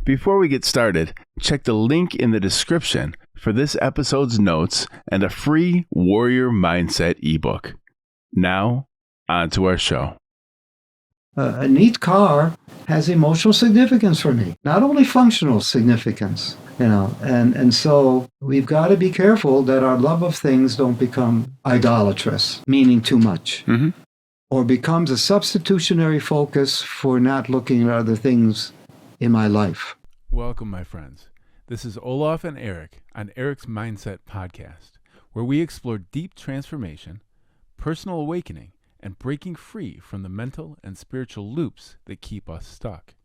Before we get started, check the link in the description for this episode's notes and a free Warrior Mindset ebook. Now, on to our show. A neat car has emotional significance for me, not only functional significance, and so we've got to be careful that our love of things don't become idolatrous, meaning too much, or becomes a substitutionary focus for not looking at other things in my life. Welcome, my friends. This is Olaf and Eric on Eric's Mindset Podcast, where we explore deep transformation, personal awakening, and breaking free from the mental and spiritual loops that keep us stuck.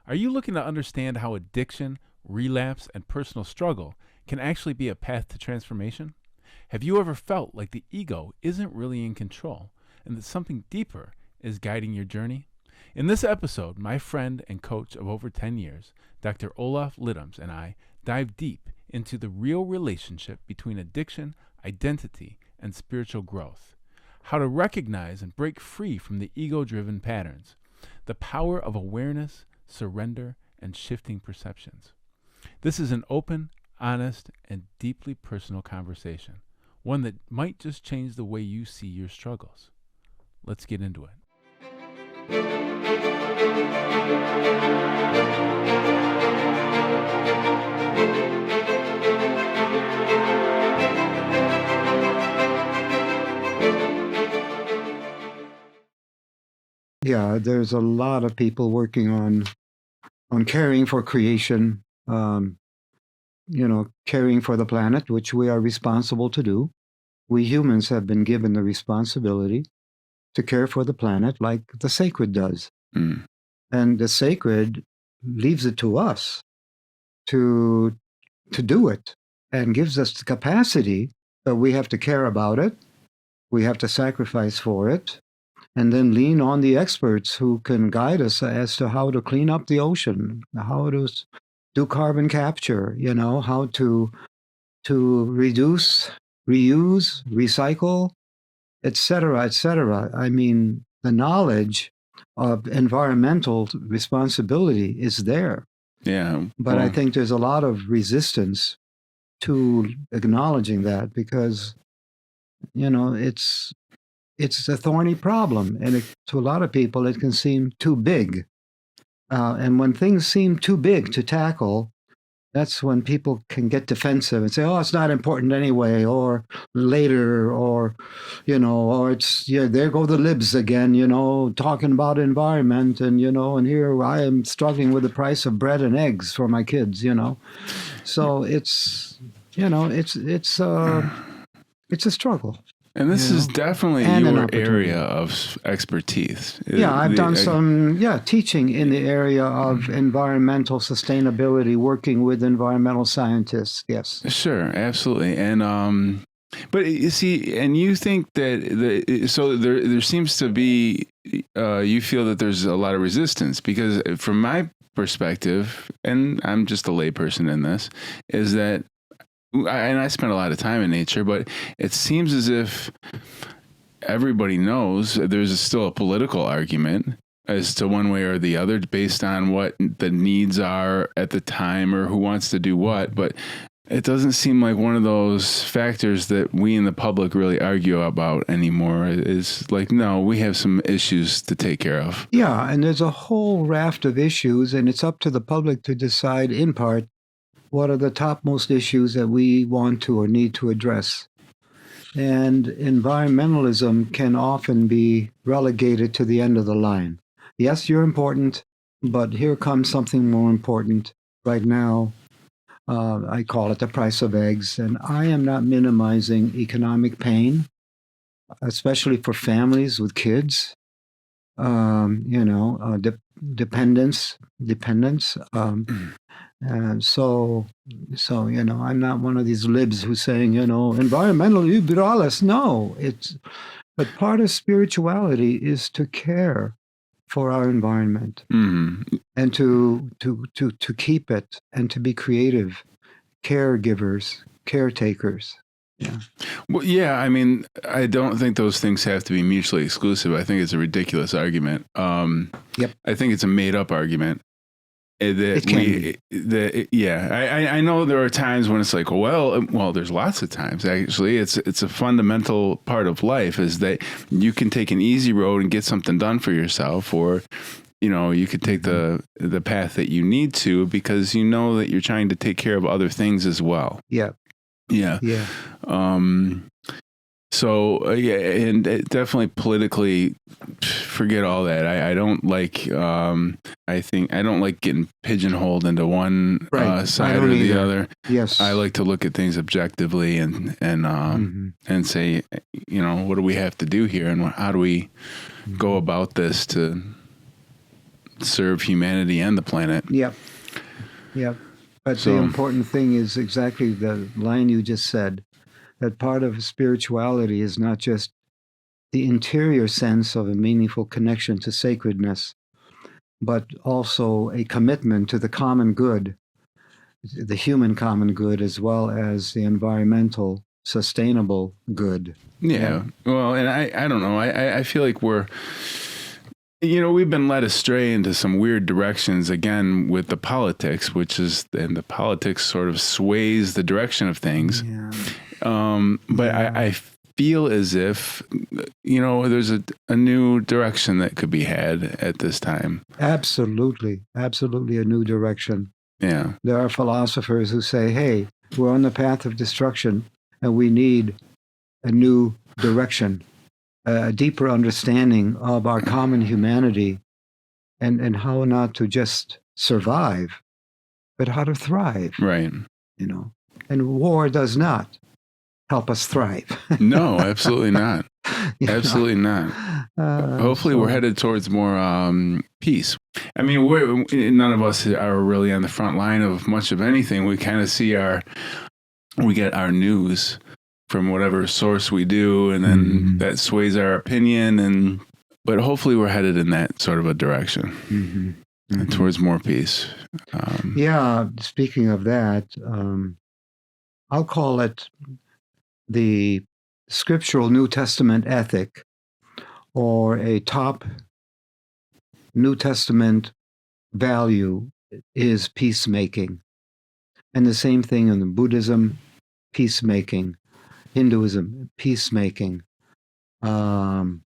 Are you looking to understand how addiction, relapse, and personal struggle can actually be a path to transformation? Have you ever felt like the ego isn't really in control and that something deeper is guiding your journey? In this episode, my friend and coach of over 10 years, Dr. Olaf Lidums, and I dive deep into the real relationship between addiction, identity, and spiritual growth. How to recognize and break free from the ego-driven patterns, the power of awareness, surrender, and shifting perceptions. This is an open, honest, and deeply personal conversation, one that might just change the way you see your struggles. Let's get into it. Yeah, there's a lot of people working on caring for creation, caring for the planet, which we are responsible to do. We humans have been given the responsibility to care for the planet like the sacred does. And the sacred leaves it to us to do it and gives us the capacity, but we have to care about it. We have to sacrifice for it. And then lean on the experts who can guide us as to how to clean up the ocean, how to do carbon capture, how to reduce, reuse, recycle, et cetera, et cetera. I mean, the knowledge of environmental responsibility is there. Yeah. But I think there's a lot of resistance to acknowledging that because, it's a thorny problem, and to a lot of people, it can seem too big. And when things seem too big to tackle, that's when people can get defensive and say, "Oh, it's not important anyway," or later, or it's there go the libs again, talking about environment, and and here I am struggling with the price of bread and eggs for my kids, So it's it's a struggle. And this is definitely your area of expertise. Yeah, I've done some teaching in the area of environmental sustainability, working with environmental scientists. Yes. Sure, absolutely. And but you see, and you think that so there seems to be you feel that there's a lot of resistance because from my perspective, and I'm just a layperson in this, is that. And I spend a lot of time in nature, but it seems as if everybody knows there's still a political argument as to one way or the other based on what the needs are at the time or who wants to do what. But it doesn't seem like one of those factors that we in the public really argue about anymore is like, no, we have some issues to take care of. Yeah, and there's a whole raft of issues, and it's up to the public to decide in part what are the topmost issues that we want to or need to address. And environmentalism can often be relegated to the end of the line. Yes, you're important, but here comes something more important right now. I call it the price of eggs. And I am not minimizing economic pain, especially for families with kids, dependence. And so I'm not one of these libs who's saying, environmental liberales. No, but part of spirituality is to care for our environment and to keep it and to be creative caregivers, caretakers. Yeah. Well, yeah. I mean, I don't think those things have to be mutually exclusive. I think it's a ridiculous argument. Yep. I think it's a made-up argument. It can be. Yeah, I know there are times when it's like, well, there's lots of times actually. It's a fundamental part of life is that you can take an easy road and get something done for yourself, or you could take the path that you need to because you know that you're trying to take care of other things as well. Yeah. Yeah. Yeah. So and definitely politically, forget all that. I don't like. I don't like getting pigeonholed into one side or the other. Yes, I like to look at things objectively and say, what do we have to do here, and how do we go about this to serve humanity and the planet? Yep. But the important thing is exactly the line you just said. That part of spirituality is not just the interior sense of a meaningful connection to sacredness, but also a commitment to the common good, the human common good, as well as the environmental, sustainable good. Yeah. Well, and I don't know. I feel like we've been led astray into some weird directions again with the politics, and the politics sort of sways the direction of things. Yeah. But I feel as if, there's a new direction that could be had at this time. Absolutely a new direction. Yeah. There are philosophers who say, hey, we're on the path of destruction and we need a new direction, a deeper understanding of our common humanity and how not to just survive, but how to thrive. Right. And war does not help us thrive. No, absolutely not. Absolutely not. Hopefully we're headed towards more peace. I mean, none of us are really on the front line of much of anything. We kind of we get our news from whatever source we do, and then that sways our opinion. But hopefully we're headed in that sort of a direction towards more peace. Speaking of that, I'll call it the scriptural New Testament ethic, or a top New Testament value is peacemaking. And the same thing in Buddhism, peacemaking, Hinduism, peacemaking, to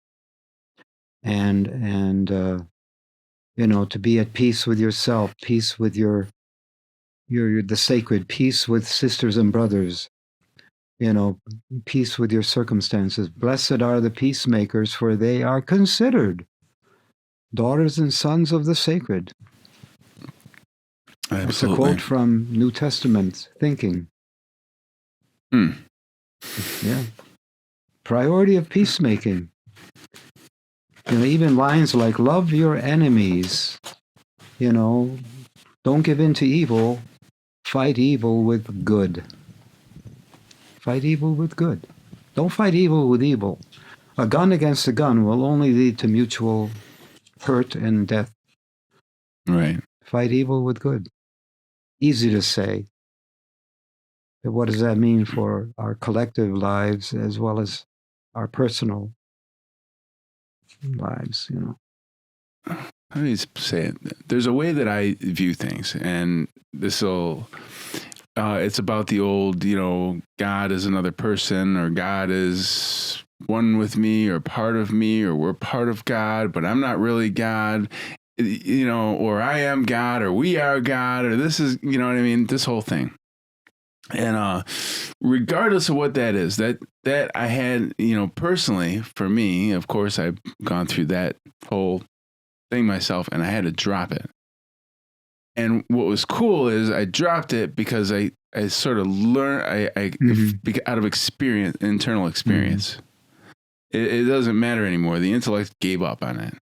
be at peace with yourself, peace with the sacred, peace with sisters and brothers, peace with your circumstances. Blessed are the peacemakers, for they are considered daughters and sons of the sacred. Absolutely. It's a quote from New Testament thinking. Yeah. Priority of peacemaking. Even lines like, love your enemies, don't give in to evil, fight evil with good. Fight evil with good. Don't fight evil with evil. A gun against a gun will only lead to mutual hurt and death. Right. Fight evil with good. Easy to say. But what does that mean for our collective lives as well as our personal lives, Let me say it. There's a way that I view things, and it's about the old, God is another person, or God is one with me, or part of me, or we're part of God, but I'm not really God, or I am God, or we are God, or this is, what I mean? This whole thing. And regardless of what that is, that I had, personally, for me, of course, I've gone through that whole thing myself, and I had to drop it. And what was cool is I dropped it because I sort of learned, out of experience, internal experience. It doesn't matter anymore. The intellect gave up on it.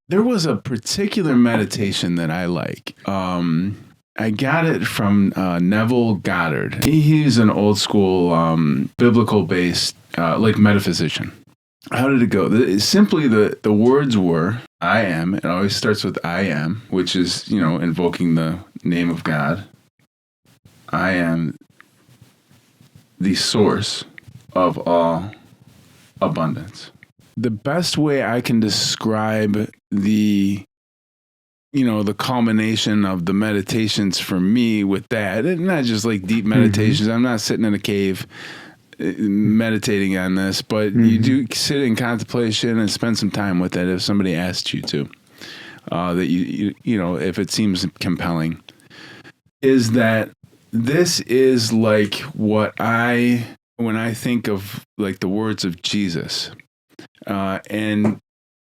There was a particular meditation that I like. I got it from Neville Goddard. He's an old school biblical based metaphysician. How did it go? Simply the words were, I am. It always starts with I am, which is, invoking the name of God. I am the source of all abundance. The best way I can describe the the culmination of the meditations for me with that, and not just like deep meditations. I'm not sitting in a cave meditating on this, but you do sit in contemplation and spend some time with it if somebody asks you to, that if it seems compelling, is that this is like when I think of like the words of Jesus,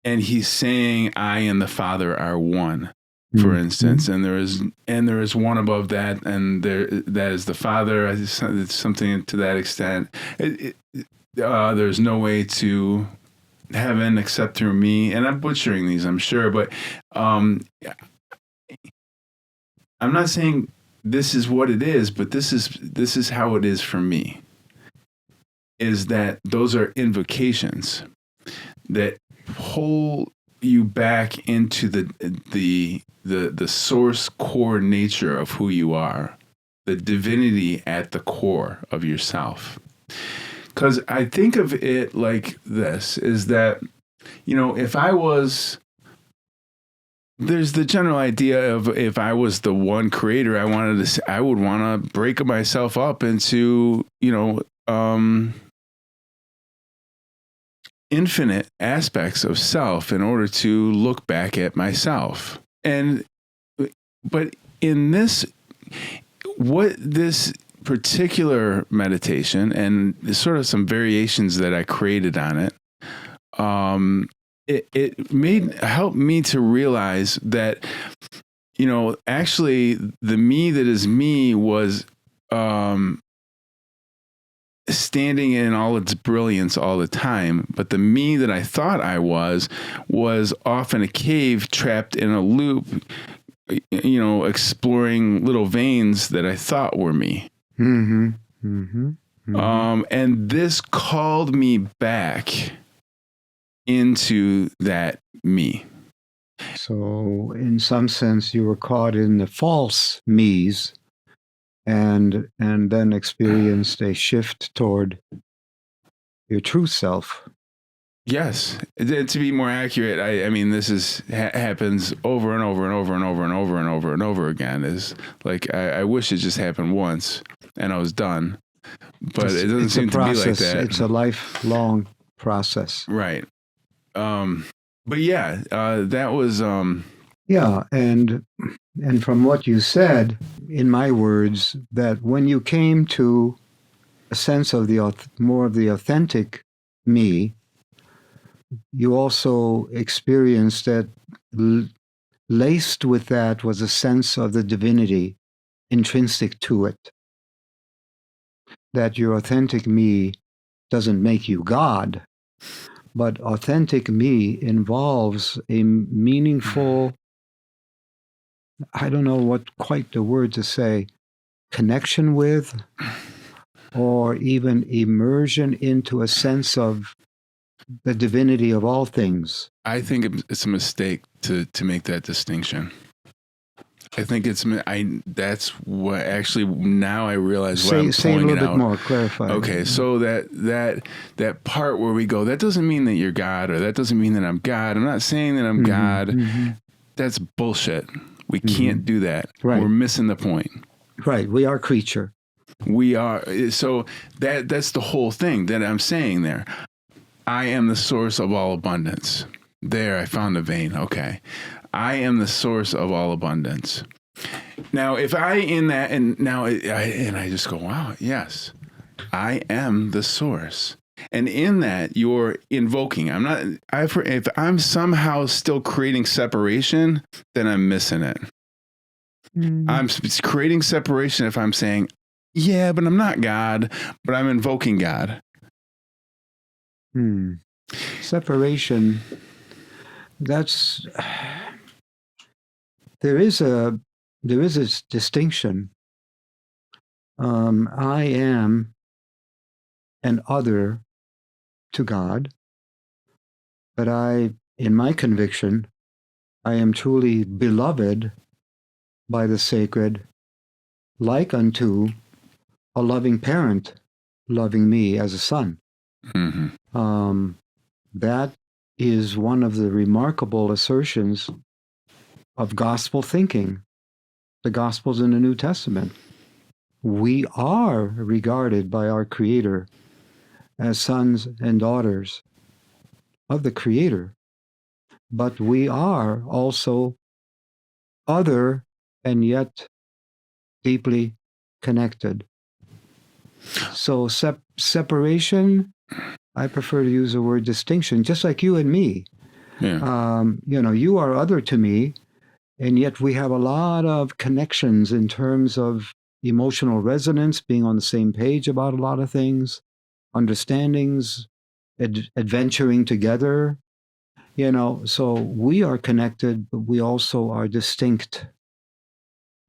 and he's saying, I and the Father are one, for instance, and there is one above that, and that is the Father. It's something to that extent. There's no way to heaven except through me, and I'm butchering these, I'm sure, but I'm not saying this is what it is, but this is how it is for me. Is that those are invocations that pull you back into the source core nature of who you are, the divinity at the core of yourself. Because I think of it like this, is that, if I was, there's the general idea of if I was the one creator, I would want to break myself up into, infinite aspects of self in order to look back at myself. But in this, what this particular meditation and sort of some variations that I created on it, it helped me to realize that, actually the me that is me was, standing in all its brilliance all the time, but the me that I thought I was off in a cave, trapped in a loop, exploring little veins that I thought were me. And this called me back into that me. So in some sense, you were caught in the false me's, and then experienced a shift toward your true self. Yes. To be more accurate, I mean, this happens over and over and over and over and over and over and over again. Is like, I wish it just happened once and I was done, but it doesn't seem to be like that. It's a lifelong process. Right. But yeah, that was, yeah. And from what you said, in my words, that when you came to a sense of more of the authentic me, you also experienced that laced with that was a sense of the divinity intrinsic to it. That your authentic me doesn't make you God, but authentic me involves a meaningful, I don't know what quite the word to say, connection with, or even immersion into a sense of the divinity of all things. I think it's a mistake to make that distinction. I think that's what actually now I realize why I'm pulling it out. Say a little bit more, clarify. Okay, so that part where we go, that doesn't mean that you're God, or that doesn't mean that I'm God. I'm not saying that I'm God. That's bullshit. We can't do that. Right. We're missing the point. Right. We are creature. We are. So that's the whole thing that I'm saying there. I am the source of all abundance. There, I found the vein. Okay. I am the source of all abundance. Now, if I in that, and now I just go, wow, yes, I am the source. And in that, you're invoking. If I'm somehow still creating separation, then I'm missing it. I'm creating separation if I'm saying, yeah, but I'm not God, but I'm invoking God. Separation. That's there is a distinction. I am an other to God, but in my conviction, I am truly beloved by the sacred, like unto a loving parent loving me as a son. That is one of the remarkable assertions of gospel thinking, the Gospels in the New Testament. We are regarded by our Creator as sons and daughters of the Creator, but we are also other and yet deeply connected. So separation, I prefer to use the word distinction, just like you and me. Yeah. You are other to me, and yet we have a lot of connections in terms of emotional resonance, being on the same page about a lot of things, understandings, adventuring together. So we are connected, but we also are distinct,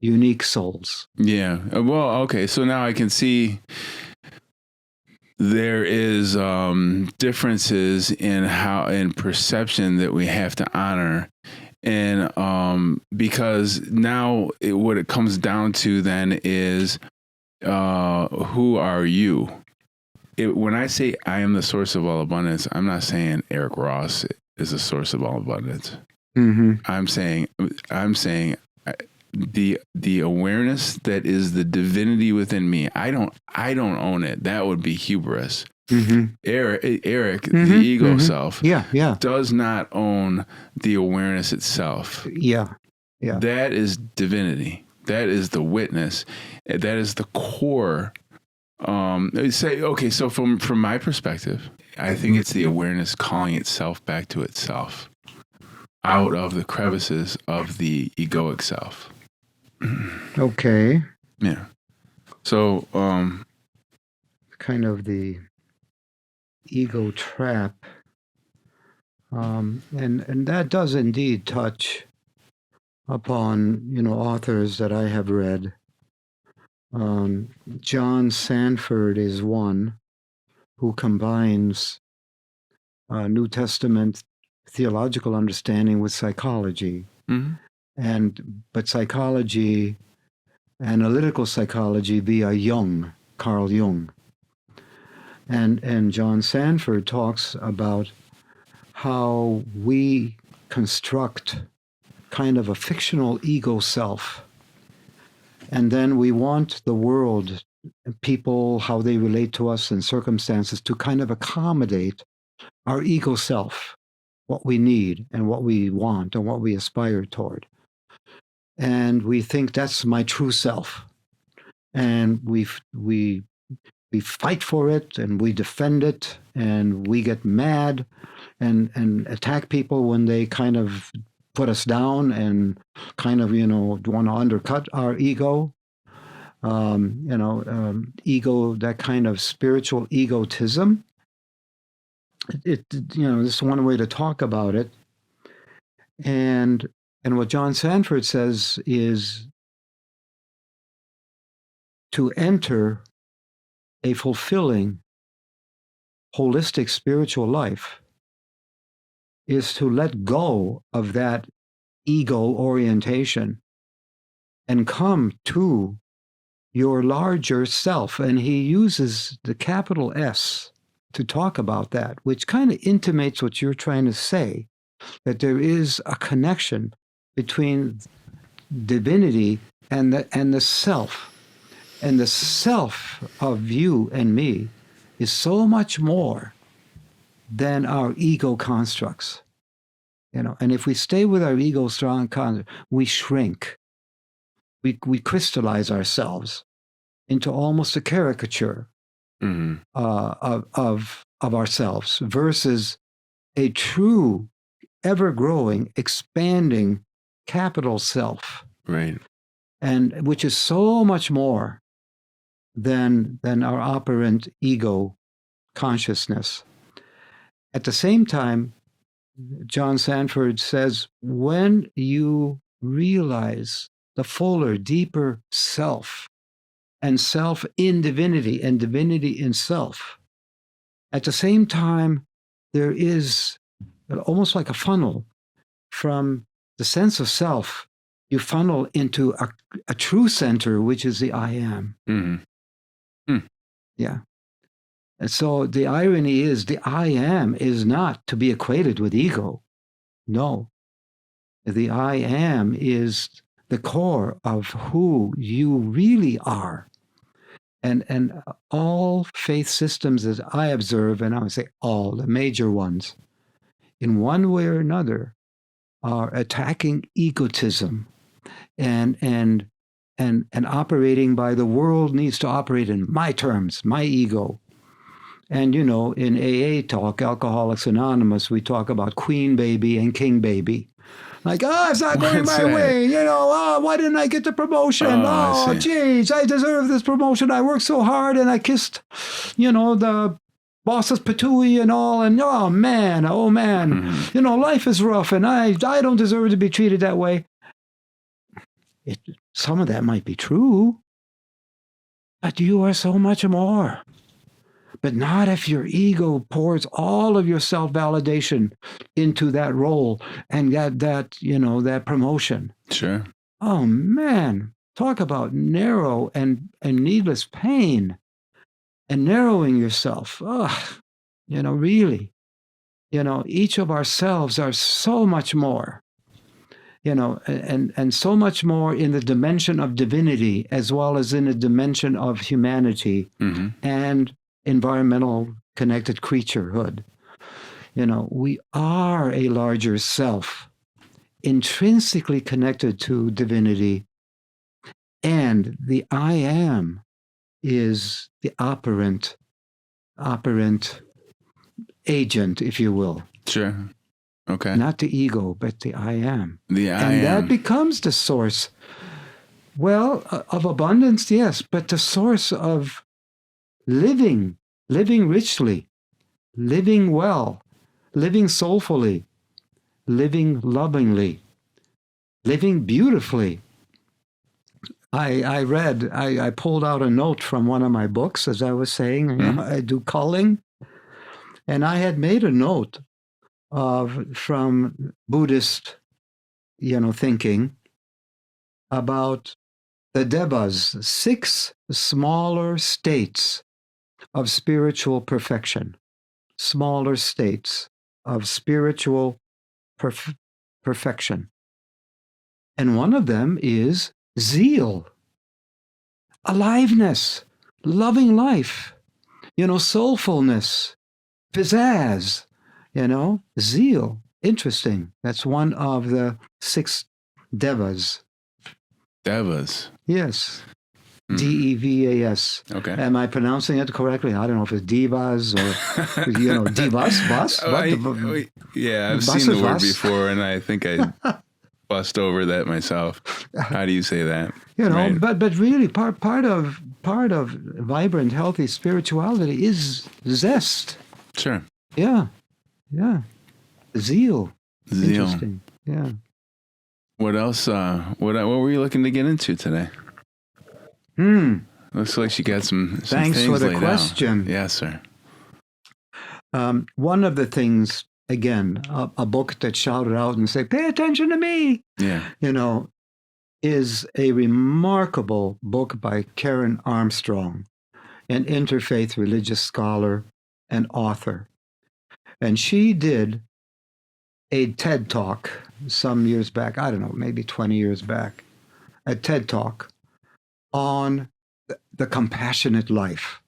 unique souls. Yeah. Well, okay. So now I can see there is differences in perception that we have to honor. And because now what it comes down to then is who are you? When I say I am the source of all abundance, I'm not saying Eric Ross is the source of all abundance. Mm-hmm. I'm saying the awareness that is the divinity within me. I don't own it. That would be hubris. Mm-hmm. Eric, Mm-hmm. the ego Mm-hmm. self, yeah, does not own the awareness itself. Yeah. That is divinity. That is the witness. That is the core. So from my perspective, I think it's the awareness calling itself back to itself, out of the crevices of the egoic self. Okay. Yeah. So kind of the ego trap, and that does indeed touch upon authors that I have read. John Sanford is one who combines New Testament theological understanding with psychology, but psychology, analytical psychology via Carl Jung. And John Sanford talks about how we construct kind of a fictional ego self. And then we want the world, people, how they relate to us and circumstances to kind of accommodate our ego self, what we need and what we want and what we aspire toward. And we think that's my true self. And we fight for it and we defend it and we get mad and attack people when they kind of put us down and kind of, want to undercut our ego. Ego, that kind of spiritual egotism. This is one way to talk about it. And what John Sanford says is to enter a fulfilling, holistic spiritual life is to let go of that ego orientation and come to your larger self. And he uses the capital S to talk about that, which kind of intimates what you're trying to say, that there is a connection between divinity and the self. And the self of you and me is so much more than our ego constructs. And if we stay with our ego strong construct, we shrink. We crystallize ourselves into almost a caricature of ourselves versus a true, ever-growing, expanding capital self. Right. And which is so much more than our operant ego consciousness. At the same time, John Sanford says, when you realize the fuller, deeper self, and self in divinity, and divinity in self, at the same time, there is almost like a funnel from the sense of self. You funnel into a true center, which is the I am. Yeah. And so the irony is the I am is not to be equated with ego. No. The I am is the core of who you really are. And all faith systems, as I observe, and I would say all the major ones, in one way or another, are attacking egotism and operating by the world needs to operate in my terms, my ego. And in AA talk, Alcoholics Anonymous, we talk about queen baby and king baby. Like, it's not going my way. Why didn't I get the promotion? Geez, I deserve this promotion. I worked so hard and I kissed, the boss's patooey and all. And oh man, life is rough and I don't deserve to be treated that way. Some of that might be true, but you are so much more. But not if your ego pours all of your self-validation into that role and that promotion. Sure. Oh man, talk about narrow and needless pain and narrowing yourself. Really, each of ourselves are so much more, and so much more in the dimension of divinity as well as in the dimension of humanity and environmental connected creaturehood. We are a larger self, intrinsically connected to divinity, and the I am is the operant agent, if you will. Sure. Okay. Not the ego, but the I am. The I am. And that becomes the source, of abundance, yes, but the source of living richly, living well, living soulfully, living lovingly, living beautifully. I pulled out a note from one of my books, as I was saying, I do culling, and I had made a note from Buddhist, thinking about the devas, 6 smaller states of spiritual perfection, smaller states of spiritual perfection. And one of them is zeal, aliveness, loving life, soulfulness, pizzazz, zeal. Interesting. That's one of the 6 devas. Devas. Yes. Devas. Okay. Am I pronouncing it correctly? I don't know if it's divas or, divas, bus? I've seen the word before, and I think I bust over that myself. How do you say that? Right? But really, part of vibrant, healthy spirituality is zest. Sure. Yeah. Zeal. Interesting. Yeah. What else? What were you looking to get into today? Looks like she got some Thanks things for the laid question. Out. Yes, sir. One of the things, again, a book that shouted out and said, "Pay attention to me." Yeah. Is a remarkable book by Karen Armstrong, an interfaith religious scholar and author. And she did a TED Talk some years back, I don't know, maybe 20 years back, a TED Talk on the compassionate life.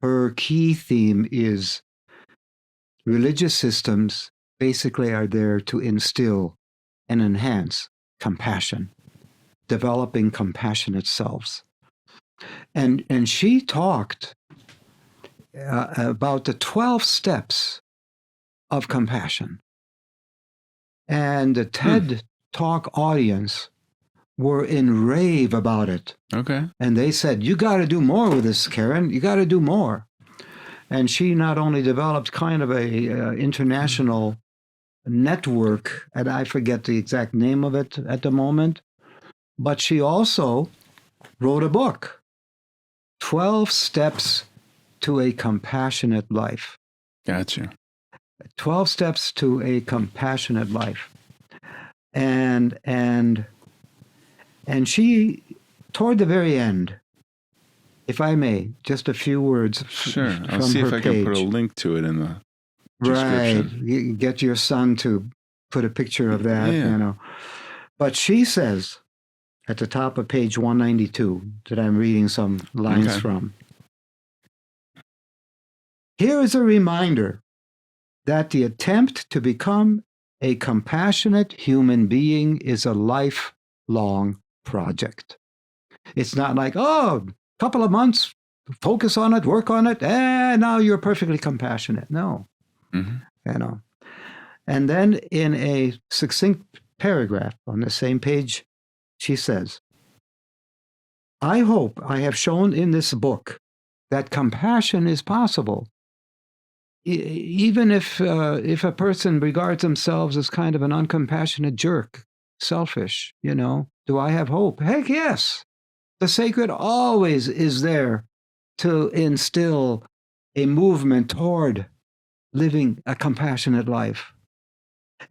Her key theme is religious systems basically are there to instill and enhance compassion, developing compassionate selves. And she talked about the 12 steps of compassion. And the TED Talk audience were in rave about it. Okay. And they said, "You got to do more with this, Karen. You got to do more." And she not only developed kind of a international network, and I forget the exact name of it at the moment, but she also wrote a book, 12 Steps to a Compassionate Life. Gotcha. 12 Steps to a Compassionate Life. And she, toward the very end, if I may, just a few words Sure. from I'll see her if I page. can put a link to it in the description. Right. Get your son to put a picture of that, Yeah. But she says at the top of page 192 that I'm reading some lines from. Here is a reminder that the attempt to become a compassionate human being is a lifelong project. It's not like, oh, couple of months, focus on it, work on it, and now you're perfectly compassionate. No. And then in a succinct paragraph on the same page, she says, I hope I have shown in this book that compassion is possible. Even if a person regards themselves as kind of an uncompassionate jerk, selfish, do I have hope? Heck yes. The sacred always is there to instill a movement toward living a compassionate life.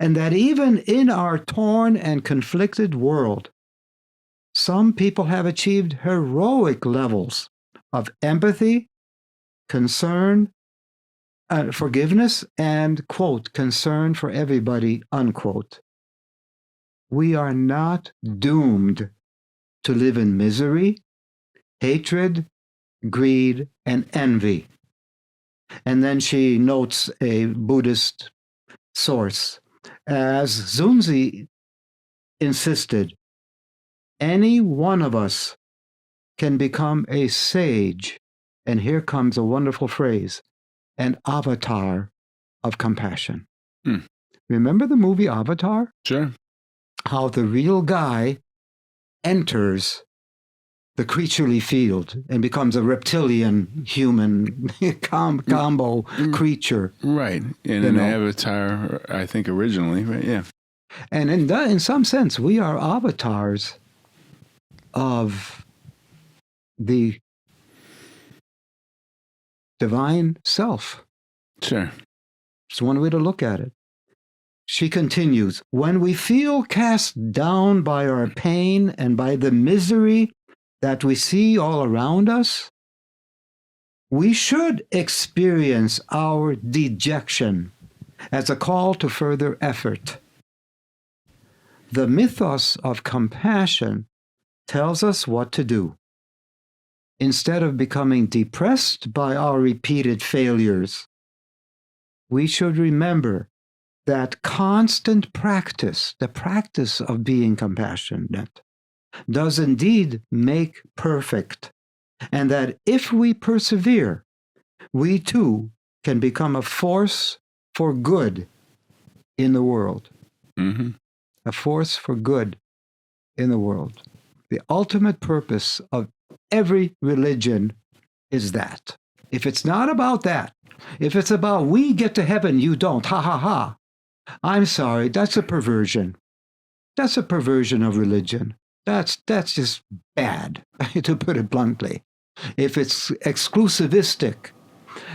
And that even in our torn and conflicted world, some people have achieved heroic levels of empathy, concern, forgiveness, and, quote, concern for everybody, unquote. We are not doomed to live in misery, hatred, greed, and envy. And then she notes a Buddhist source. As Zunzi insisted, any one of us can become a sage, and here comes a wonderful phrase, an avatar of compassion. Remember the movie Avatar? Sure. How the real guy enters the creaturely field and becomes a reptilian human combo creature. Right. In an avatar, I think originally, right? Yeah. And in some sense, we are avatars of the divine self. Sure. It's one way to look at it. She continues, when we feel cast down by our pain and by the misery that we see all around us, we should experience our dejection as a call to further effort. The mythos of compassion tells us what to do. Instead of becoming depressed by our repeated failures, we should remember that constant practice, the practice of being compassionate, does indeed make perfect, and that if we persevere, we too can become a force for good in the world. A force for good in the world. The ultimate purpose of every religion is that. If it's not about that, if it's about we get to heaven, you don't, ha ha ha, I'm sorry, that's a perversion. That's a perversion of religion. That's just bad, to put it bluntly. If it's exclusivistic,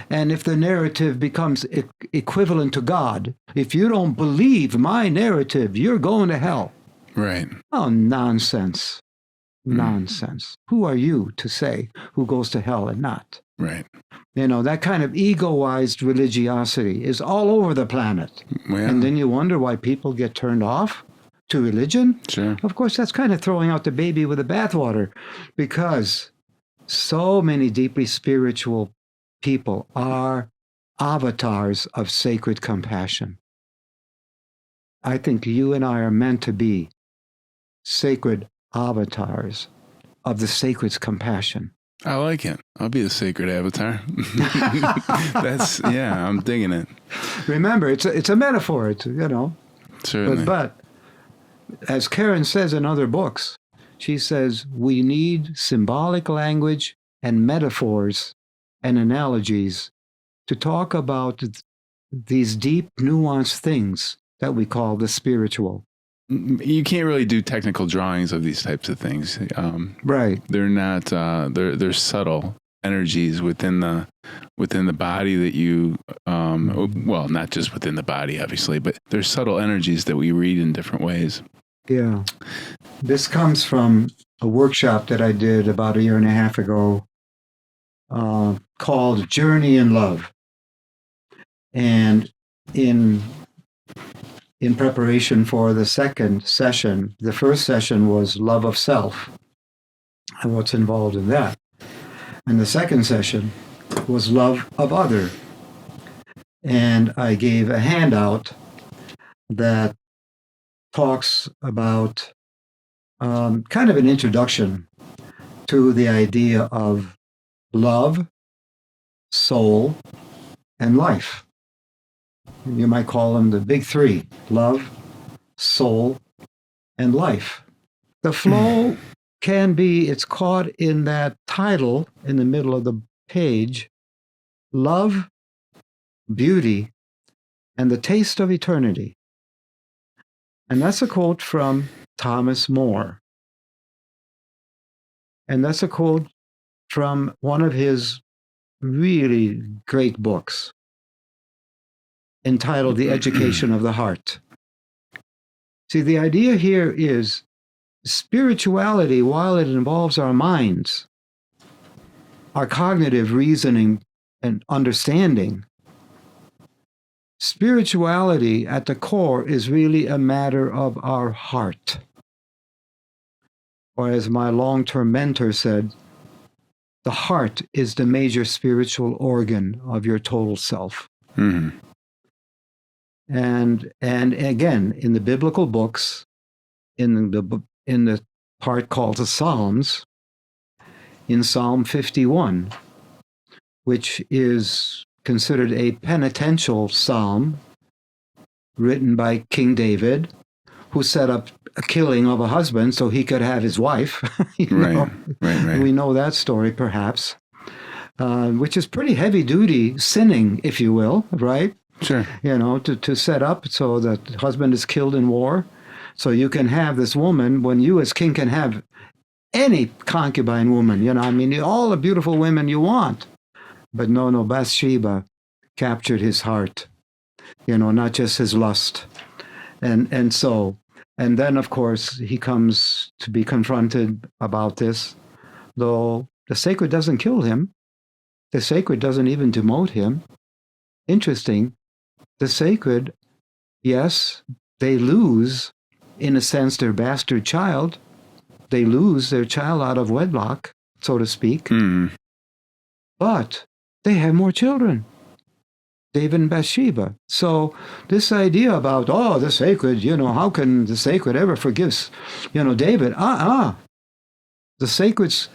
and if the narrative becomes equivalent to God, if you don't believe my narrative, you're going to hell. Right. Oh, nonsense. Nonsense. Who are you to say who goes to hell and not? Right. That kind of egoized religiosity is all over the planet. Well, and then you wonder why people get turned off to religion. Sure. Of course, that's kind of throwing out the baby with the bathwater, because so many deeply spiritual people are avatars of sacred compassion. I think you and I are meant to be sacred avatars of the sacred's compassion. I like it. I'll be the sacred avatar. I'm digging it. Remember, it's a metaphor. It's, Certainly. But as Karen says in other books, she says we need symbolic language and metaphors and analogies to talk about these deep, nuanced things that we call the spiritual. You can't really do technical drawings of these types of things. Right. They're not. They're subtle energies within the body that you. Well, not just within the body, obviously, but there's subtle energies that we read in different ways. Yeah. This comes from a workshop that I did about a year and a half ago, called Journey in Love. And in in preparation for the second session. The first session was love of self and what's involved in that. And the second session was love of other. And I gave a handout that talks about kind of an introduction to the idea of love, soul, and life. You might call them the big three: love, soul, and life. The flow can be, it's caught in that title in the middle of the page: love, beauty, and the taste of eternity. And that's a quote from Thomas More. And that's a quote from one of his really great books entitled The Education of the Heart. See, the idea here is spirituality, while it involves our minds, our cognitive reasoning and understanding, spirituality at the core is really a matter of our heart. Or as my long-term mentor said, the heart is the major spiritual organ of your total self. Mm-hmm. And again, in the biblical books, in the part called the Psalms, in Psalm 51, which is considered a penitential psalm written by King David, who set up a killing of a husband so he could have his wife. Right. We know that story, perhaps, which is pretty heavy duty sinning, if you will, right? Sure. To set up so that husband is killed in war, so you can have this woman, when you as king can have any concubine woman, all the beautiful women you want. But no, Bathsheba captured his heart, not just his lust. And then, of course, he comes to be confronted about this, though the sacred doesn't kill him. The sacred doesn't even demote him. Interesting. The sacred, yes, they lose, in a sense, their bastard child. They lose their child out of wedlock, so to speak. Mm. But they have more children, David and Bathsheba. So this idea about, the sacred, how can the sacred ever forgive, David? The sacred's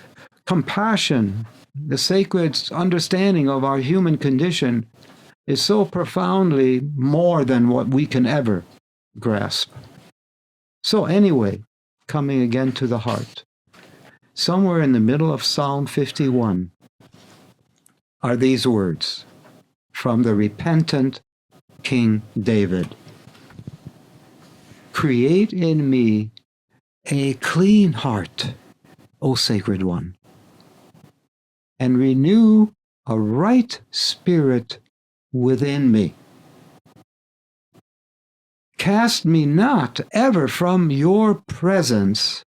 compassion, the sacred's understanding of our human condition is so profoundly more than what we can ever grasp. So anyway, coming again to the heart, somewhere in the middle of Psalm 51 are these words from the repentant King David: "Create in me a clean heart, O Sacred One, and renew a right spirit within me. Cast me not ever from your presence,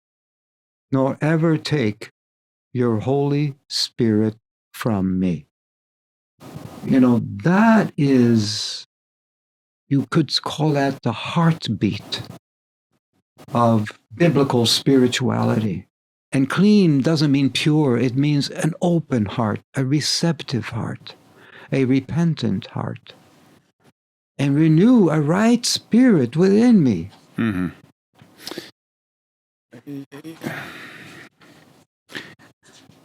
nor ever take your Holy Spirit from me." That is, you could call that the heartbeat of biblical spirituality. And clean doesn't mean pure. It means an open heart, a receptive heart, a repentant heart. And renew a right spirit within me. Mm-hmm.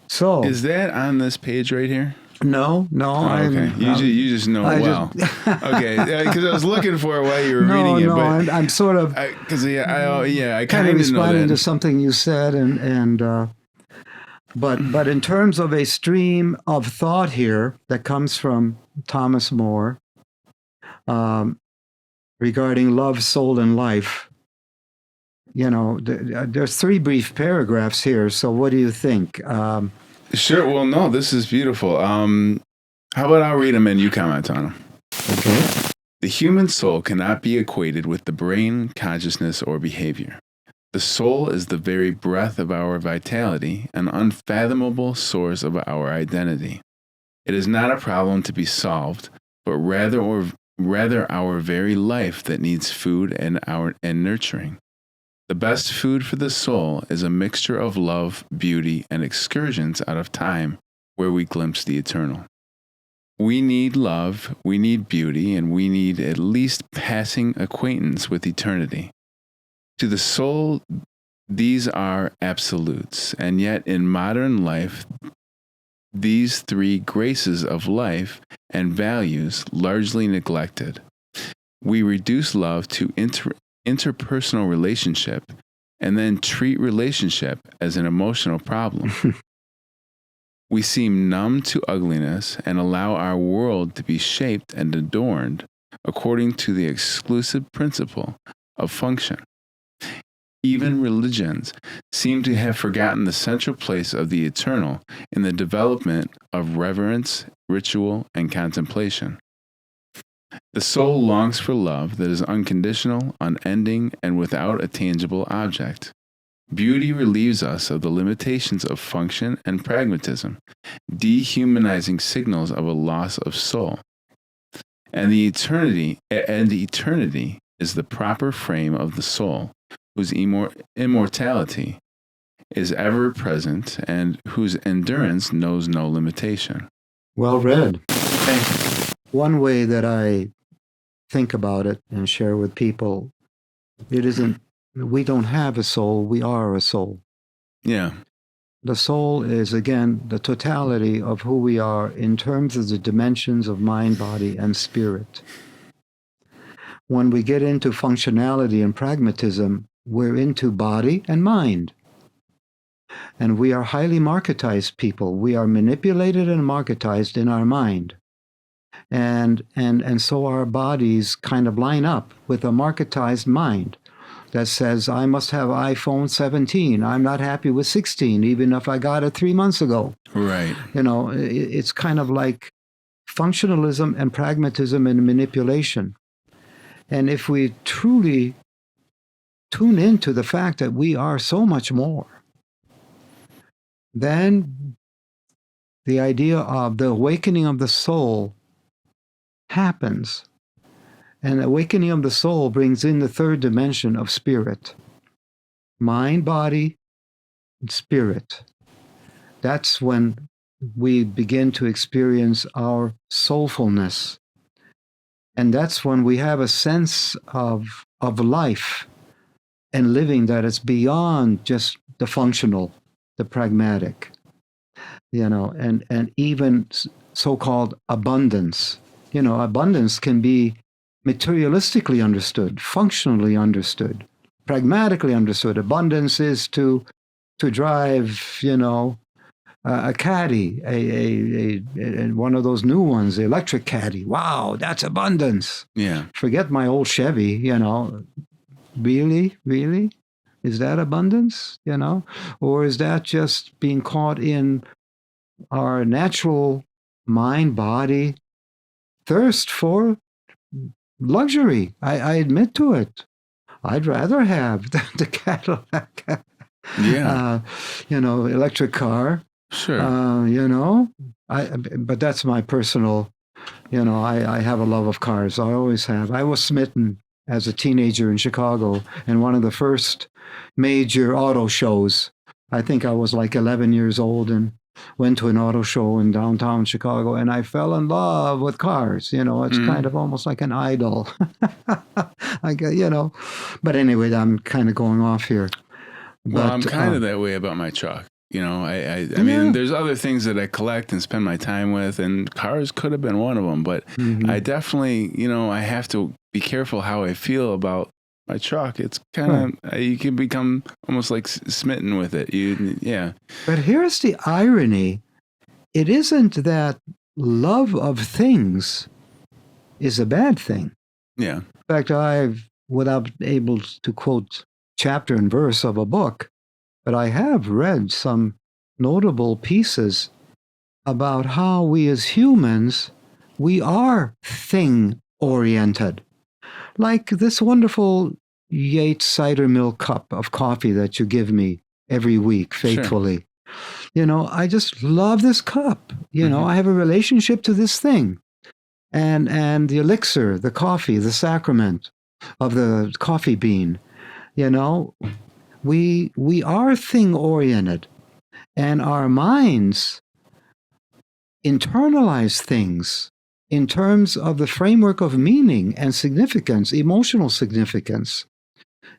So, is that on this page right here? No. Oh, okay. You just know it well. Okay, because I was looking for it while you were reading it. But I'm sort of because I kind of responding to something you said, but in terms of a stream of thought here that comes from Thomas More regarding love, soul, and life. There's 3 brief paragraphs here. So what do you think? Sure. Well, no, this is beautiful. How about I'll read them and you comment on them? Okay. The human soul cannot be equated with the brain, consciousness, or behavior. The soul is the very breath of our vitality, an unfathomable source of our identity. It is not a problem to be solved, but rather rather our very life that needs food and nurturing. The best food for the soul is a mixture of love, beauty, and excursions out of time where we glimpse the eternal. We need love, we need beauty, and we need at least passing acquaintance with eternity. To the soul, these are absolutes, and yet in modern life, these three graces of life and values largely neglected. We reduce love to interpersonal relationship and then treat relationship as an emotional problem. We seem numb to ugliness and allow our world to be shaped and adorned according to the exclusive principle of function. Even religions seem to have forgotten the central place of the eternal in the development of reverence, ritual, and contemplation. The soul longs for love that is unconditional, unending, and without a tangible object. Beauty relieves us of the limitations of function and pragmatism, dehumanizing signals of a loss of soul. And eternity is the proper frame of the soul, whose immortality is ever present and whose endurance knows no limitation. Well read. Thank you. One way that I think about it and share with people, it isn't, we don't have a soul, we are a soul. Yeah. The soul is, again, the totality of who we are in terms of the dimensions of mind, body, and spirit. When we get into functionality and pragmatism, we're into body and mind. And we are highly marketized people. We are manipulated and marketized in our mind. And so our bodies kind of line up with a marketized mind that says, I must have iPhone 17. I'm not happy with 16, even if I got it 3 months ago. Right. You know, it's kind of like functionalism and pragmatism and manipulation. And if we truly tune into the fact that we are so much more, then the idea of the awakening of the soul happens. And awakening of the soul brings in the third dimension of spirit. Mind, body, and spirit. That's when we begin to experience our soulfulness. And that's when we have a sense of life and living that is beyond just the functional, the pragmatic, you know, and even so-called abundance. You know, abundance can be materialistically understood, functionally understood, pragmatically understood. Abundance is to drive, you know, a caddy, a one of those new ones, the electric caddy. Wow, that's abundance. Yeah. Forget my old Chevy, you know. Really? Is that abundance, you know? Or is that just being caught in our natural mind, body thirst for luxury? I admit to it. I'd rather have the Cadillac, you know, electric car. Sure. You know, but that's my personal, you know, I have a love of cars. I always have. I was smitten as a teenager in Chicago, and one of the first major auto shows. I think I was like 11 years old and went to an auto show in downtown Chicago, and I fell in love with cars. You know, it's kind of almost like an idol. You know, but anyway, I'm kind of going off here. Well, I'm kind of that way about my truck. You know, I mean, there's other things that I collect and spend my time with, and cars could have been one of them. But I definitely, you know, I have to be careful how I feel about my truck. It's kind of, you can become almost like smitten with it. Yeah. But here's the irony. It isn't that love of things is a bad thing. Yeah. In fact, without able to quote chapter and verse of a book, but I have read some notable pieces about how we as humans, we are thing-oriented. Like this wonderful Yates cider milk cup of coffee that you give me every week faithfully. Sure. You know, I just love this cup. You know, I have a relationship to this thing. and the elixir, the coffee, the sacrament of the coffee bean. You know, we are thing oriented, and our minds internalize things in terms of the framework of meaning and significance, emotional significance.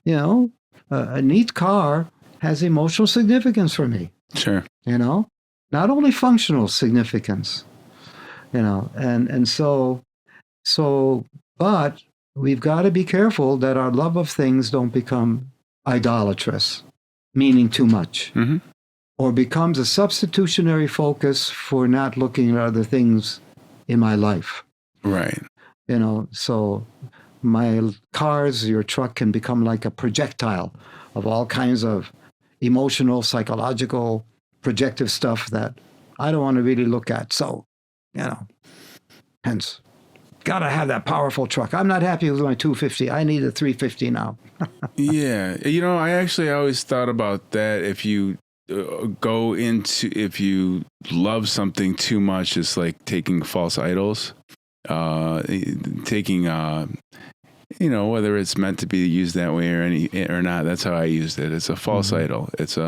You know, a neat car has emotional significance for me. Sure. You know, not only functional significance. You know, and so but we've got to be careful that our love of things don't become idolatrous, meaning too much, or becomes a substitutionary focus for not looking at other things in my life. Right. You know, so my cars, your truck can become like a projectile of all kinds of emotional, psychological, projective stuff that I don't want to really look at. So, you know, hence, gotta have that powerful truck. I'm not happy with my 250. I need a 350 now. Yeah. You know, I always thought about that. If you if you love something too much, it's like taking false idols, taking, you know, whether it's meant to be used that way or not. That's how I used it. It's a false idol. It's,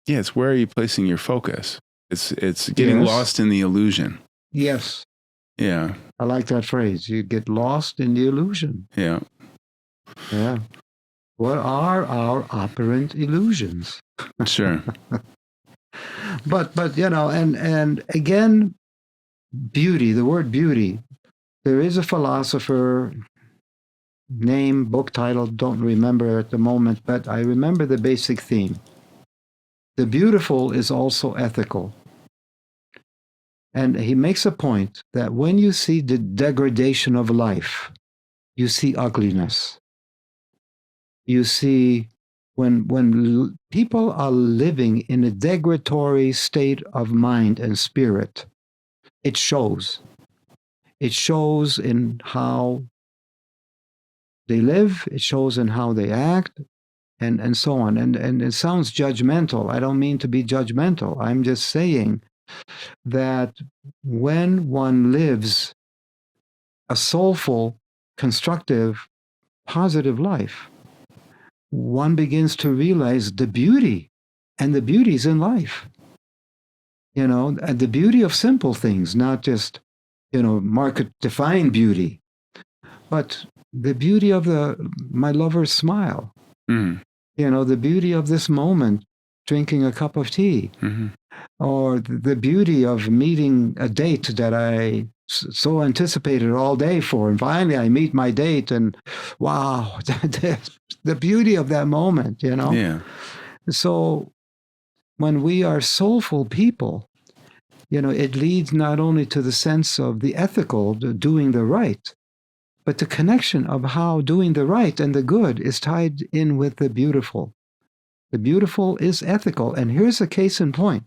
it's where are you placing your focus? It's getting lost in the illusion. Yes. Yeah. I like that phrase. You get lost in the illusion. Yeah. Yeah. What are our operant illusions? Sure. But you know, and again, beauty, the word beauty. There is a philosopher, name, book title, don't remember at the moment, but I remember the basic theme. The beautiful is also ethical. And he makes a point that when you see the degradation of life, you see ugliness. You see when people are living in a degradatory state of mind and spirit, it shows. It shows in how they live, it shows in how they act, and so on. And it sounds judgmental. I don't mean to be judgmental. I'm just saying that when one lives a soulful, constructive, positive life, one begins to realize the beauty, and the beauty's in life. You know, and the beauty of simple things, not just, you know, market-defined beauty, but the beauty of my lover's smile. You know, the beauty of this moment, drinking a cup of tea, or the beauty of meeting a date that I so anticipated all day for, and finally I meet my date, and wow, the beauty of that moment, you know. Yeah. So when we are soulful people, you know, it leads not only to the sense of the ethical, the doing the right, but the connection of how doing the right and the good is tied in with the beautiful. The beautiful is ethical. And here's a case in point.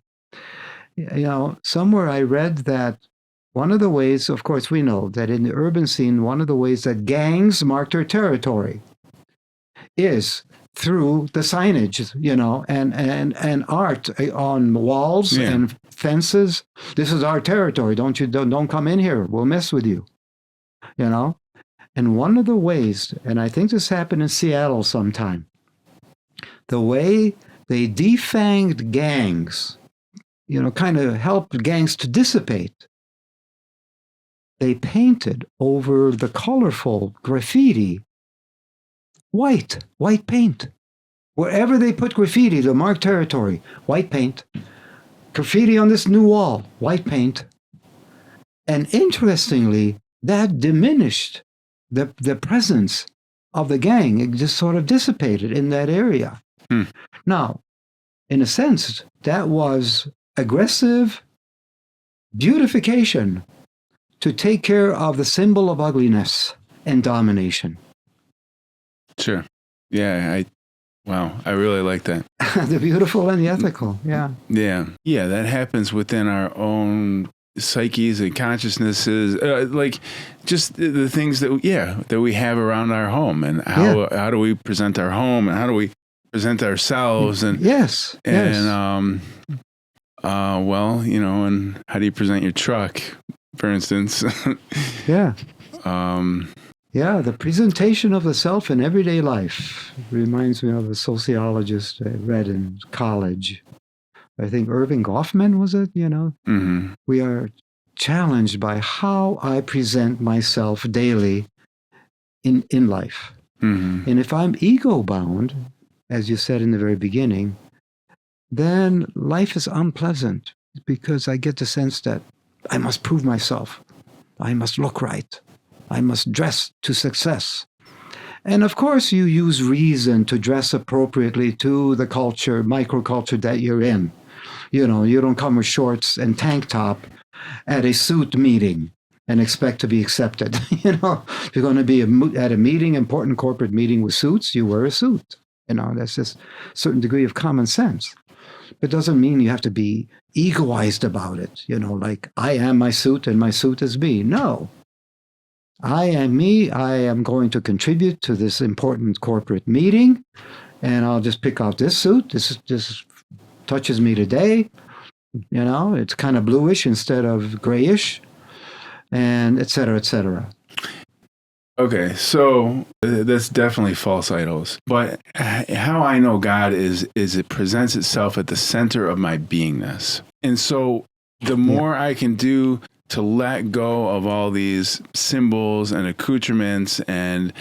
You know, somewhere I read that one of the ways, of course, we know that in the urban scene, one of the ways that gangs mark their territory is through the signage, you know, and art on walls and fences. This is our territory. Don't come in here. We'll mess with you, you know. And one of the ways, and I think this happened in Seattle sometime, the way they defanged gangs, you know, kind of helped gangs to dissipate, they painted over the colorful graffiti white paint. Wherever they put graffiti to mark territory, white paint. Graffiti on this new wall, white paint. And interestingly, that diminished the presence of the gang. It just sort of dissipated in that area. Now, in a sense, that was aggressive beautification to take care of the symbol of ugliness and domination. Sure. Yeah. Wow. I really like that. The beautiful and the ethical. Yeah. Yeah. Yeah. That happens within our own psyches and consciousnesses, like just the things that we have around our home, and how do we present our home, and how do we present ourselves, and well, you know, and how do you present your truck? for instance. Yeah. um, Yeah, the presentation of the self in everyday life reminds me of a sociologist I read in college. I think Irving Goffman was it, mhm, We are challenged by how I present myself daily in life. mhm, And if I'm ego bound, as you said in the very beginning, then life is unpleasant because I get the sense that I must prove myself. I must look right. I must dress to success. And of course, you use reason to dress appropriately to the culture, microculture that you're in. You don't come with shorts and tank top at a suit meeting and expect to be accepted. If you're going to be at a meeting, important corporate meeting with suits, you wear a suit. That's just a certain degree of common sense. It doesn't mean you have to be egoized about it, like I am my suit and my suit is me. No, I am me. I am going to contribute to this important corporate meeting, and I'll just pick out this suit. This touches me today. It's kind of bluish instead of grayish, and et cetera, et cetera. Okay, so that's definitely false idols. But how I know God is it presents itself at the center of my beingness. And so the more I can do to let go of all these symbols and accoutrements and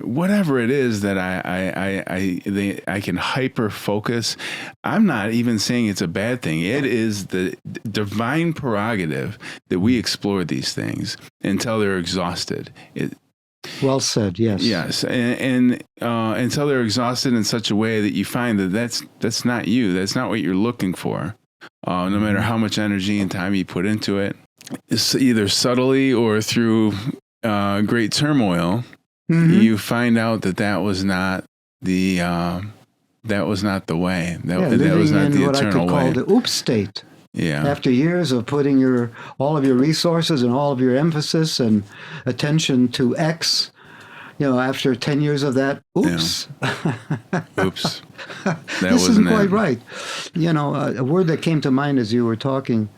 whatever it is that I can hyper focus. I'm not even saying it's a bad thing. It is the divine prerogative that we explore these things until they're exhausted. Well said. Yes. Yes, and until they're exhausted in such a way that you find that that's not you. That's not what you're looking for. No matter how much energy and time you put into it, it's either subtly or through great turmoil, you find out that was not the way. That was not the what I could eternal way. call the oops state. Yeah. After years of putting all of your resources and all of your emphasis and attention to X, after 10 years of that, oops. Yeah. Oops. This isn't quite right. A word that came to mind as you were talking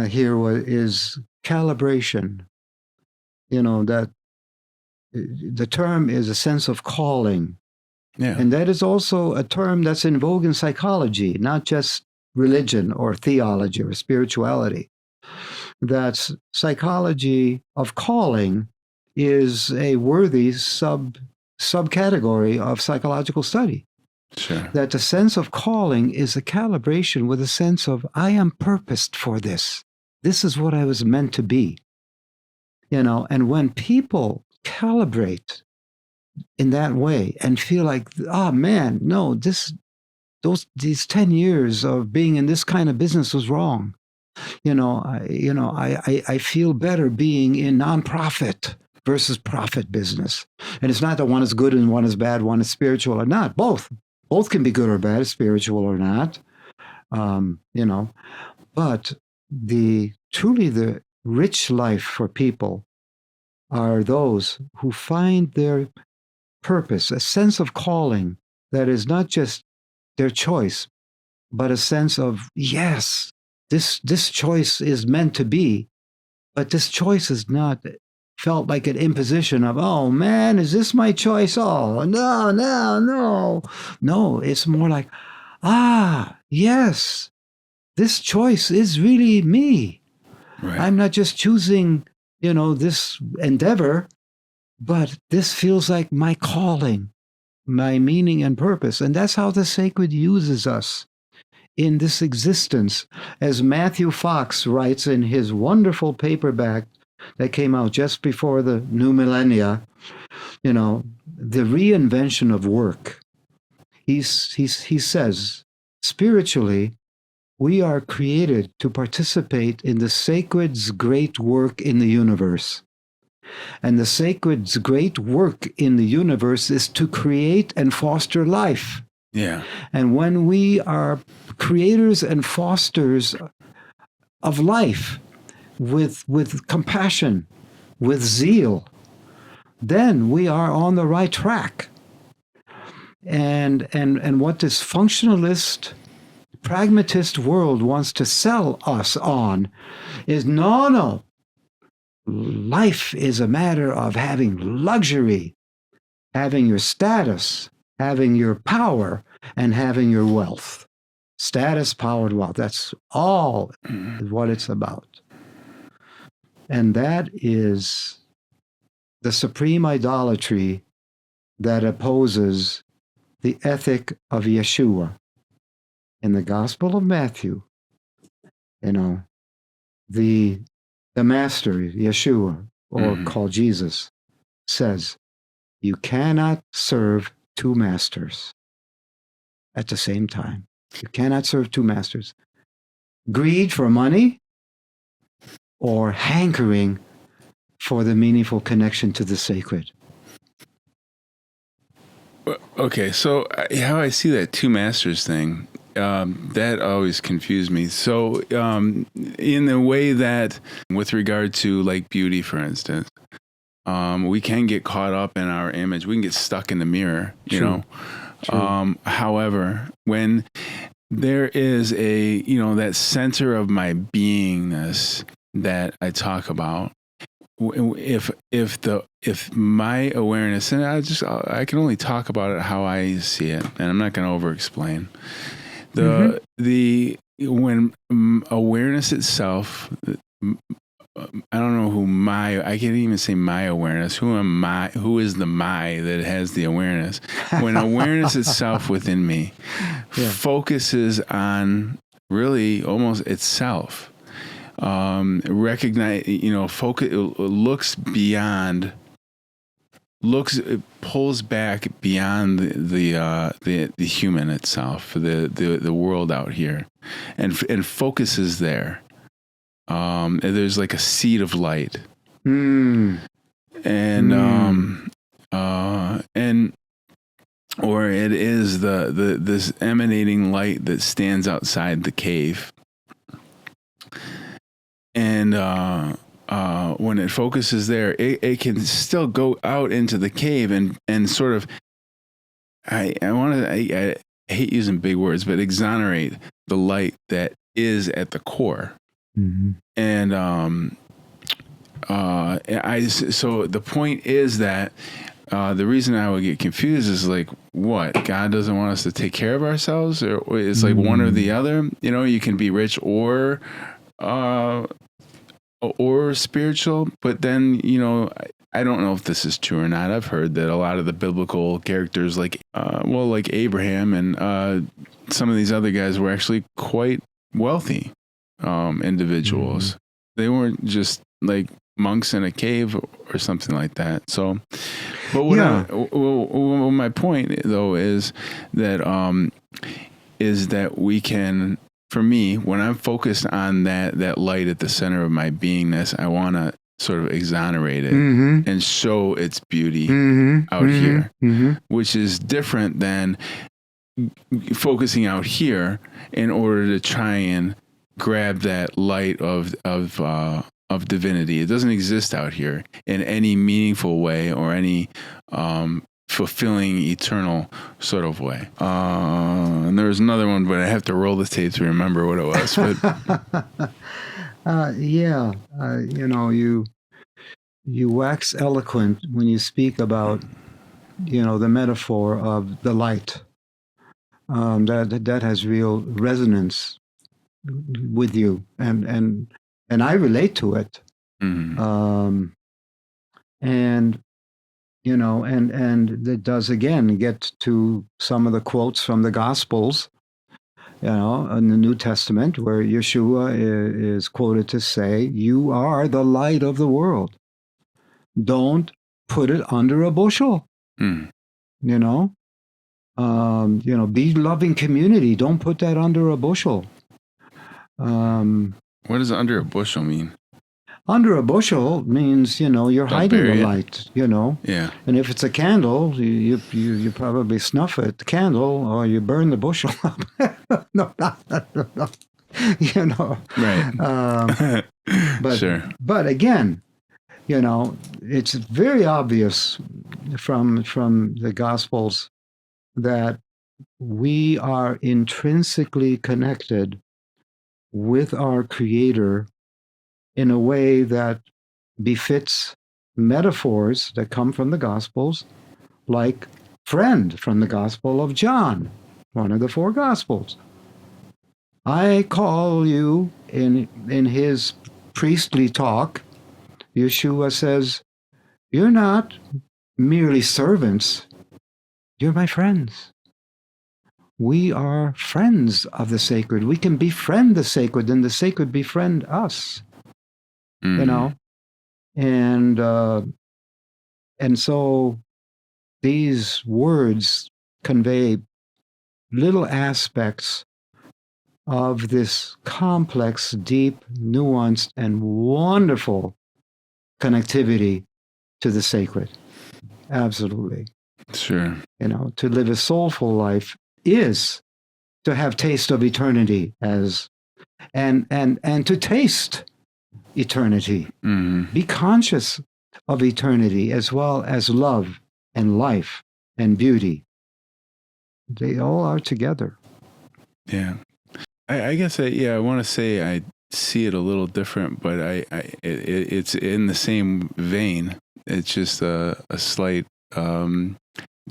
here is calibration. That the term is a sense of calling. Yeah. And that is also a term that's in vogue in psychology, not just religion or theology or spirituality. That's psychology of calling is a worthy subcategory of psychological study. Sure. That the sense of calling is a calibration with a sense of, I am purposed for this. This is what I was meant to be. And when people calibrate in that way and feel like, oh man, no, these 10 years of being in this kind of business was wrong. I feel better being in nonprofit versus profit business. And it's not that one is good and one is bad, one is spiritual or not. Both can be good or bad, spiritual or not. But truly the rich life for people are those who find their purpose, a sense of calling that is not just their choice, but a sense of, yes, this choice is meant to be, but this choice is not felt like an imposition of, oh man, is this my choice? Oh, no. No, it's more like, yes, this choice is really me. Right. I'm not just choosing, this endeavor, but this feels like my calling, my meaning and purpose. And that's how the sacred uses us in this existence. As Matthew Fox writes in his wonderful paperback that came out just before the new millennia, the reinvention of work. He says, spiritually, we are created to participate in the sacred's great work in the universe. And the sacred's great work in the universe is to create and foster life. Yeah. And when we are creators and fosters of life with compassion, with zeal, then we are on the right track. And what this functionalist pragmatist world wants to sell us on is no. Life is a matter of having luxury, having your status, having your power, and having your wealth. Status, power, and wealth. That's all what it's about. And that is the supreme idolatry that opposes the ethic of Yeshua. In the Gospel of Matthew, the master, Yeshua, or called Jesus, says, you cannot serve two masters at the same time. You cannot serve two masters. Greed for money or hankering for the meaningful connection to the sacred. Okay, so how I see that two masters thing, that always confused me. So in the way that, with regard to like beauty, for instance, we can get caught up in our image. We can get stuck in the mirror, you know. True. However, when there is that center of my beingness that I talk about, if my awareness, and I can only talk about it how I see it, and I'm not going to over explain when awareness itself, I don't know I can't even say my awareness. Who is the my that has the awareness? When awareness itself within me focuses on really almost itself, recognize, focus, it pulls back beyond the human itself, the world out here, and focuses there. There's like a seed of light, or it is this emanating light that stands outside the cave, and when it focuses there, it can still go out into the cave and sort of, I hate using big words, but exonerate the light that is at the core. And so the point is that the reason I would get confused is like, what, God doesn't want us to take care of ourselves, or it's like one or the other. You can be rich or spiritual, but then I don't know if this is true or not. I've heard that a lot of the biblical characters, like Abraham and some of these other guys, were actually quite wealthy individuals. They weren't just like monks in a cave or something like that. So, but my point though is that we can, for me, when I'm focused on that light at the center of my beingness, I want to sort of exonerate it and show its beauty out here, which is different than focusing out here in order to try and grab that light of divinity. It doesn't exist out here in any meaningful way or any fulfilling, eternal sort of way. And there was another one, but I have to roll the tape to remember what it was. But you wax eloquent when you speak about the metaphor of the light. That has real resonance with you, and I relate to it. And it does again get to some of the quotes from the Gospels, in the New Testament, where Yeshua is quoted to say, "You are the light of the world. Don't put it under a bushel." Be loving community. Don't put that under a bushel. What does under a bushel mean? Under a bushel means, you're hiding the light, Yeah. And if it's a candle, you probably snuff the candle or you burn the bushel up. No. Right. But, sure. But again, it's very obvious from the Gospels that we are intrinsically connected with our Creator in a way that befits metaphors that come from the Gospels, like friend from the Gospel of John, one of the four Gospels. I call you in his priestly talk. Yeshua says, "You're not merely servants, you're my friends. We are friends of the sacred. We can befriend the sacred, and the sacred befriend us." You know, and so these words convey little aspects of this complex, deep, nuanced, and wonderful connectivity to the sacred. Absolutely. Sure. You know, to live a soulful life is to have taste of eternity, as and to taste eternity. Be conscious of eternity as well as love and life and beauty. They all are together. Yeah. I guess I want to say I see it a little different, but it's in the same vein. It's just a slight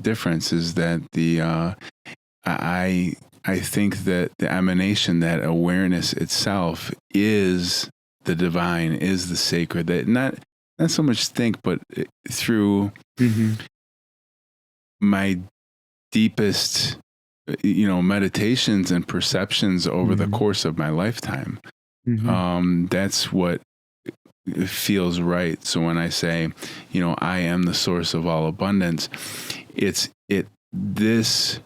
difference is that I think that the emanation, that awareness itself, is the divine, is the sacred. That not so much think, but through my deepest, meditations and perceptions over the course of my lifetime. That's what feels right. So when I say, I am the source of all abundance, this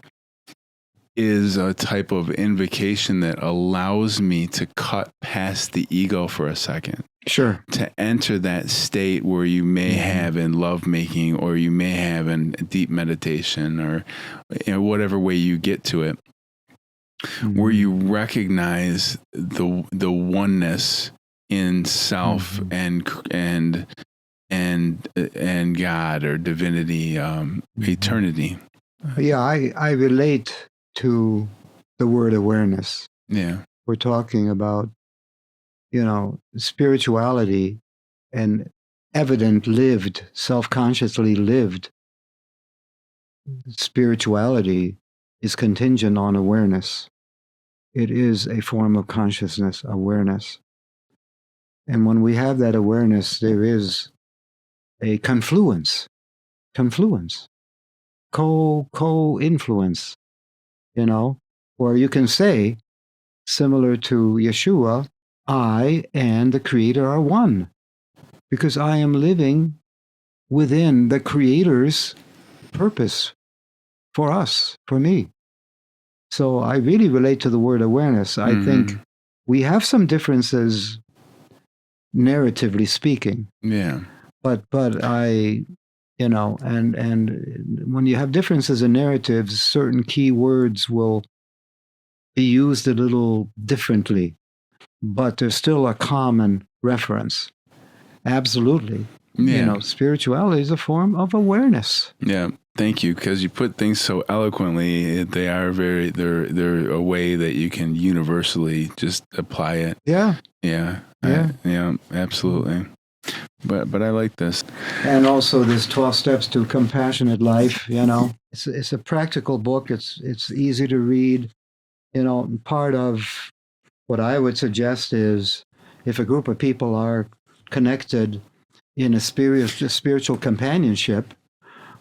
is a type of invocation that allows me to cut past the ego for a second. Sure. To enter that state where you may have in lovemaking, or you may have in deep meditation, or whatever way you get to it, where you recognize the oneness in self and God or divinity, eternity. Yeah, I relate to the word awareness. Yeah. We're talking about, spirituality and evident lived, self-consciously lived spirituality is contingent on awareness. It is a form of consciousness, awareness. And when we have that awareness, there is a confluence, co-influence, where you can say, similar to Yeshua, I and the Creator are one, because I am living within the Creator's purpose for us, for me. So I really relate to the word awareness. I think we have some differences, narratively speaking. Yeah. But I, and when you have differences in narratives, certain key words will be used a little differently, but there's still a common reference. Absolutely. Yeah. Spirituality is a form of awareness. Yeah. Thank you, because you put things so eloquently. They are they're a way that you can universally just apply it. Yeah. Yeah. Yeah. Absolutely. But I like this. And also this 12 Steps to Compassionate Life, It's a practical book. It's easy to read. Part of what I would suggest is, if a group of people are connected in a spiritual companionship,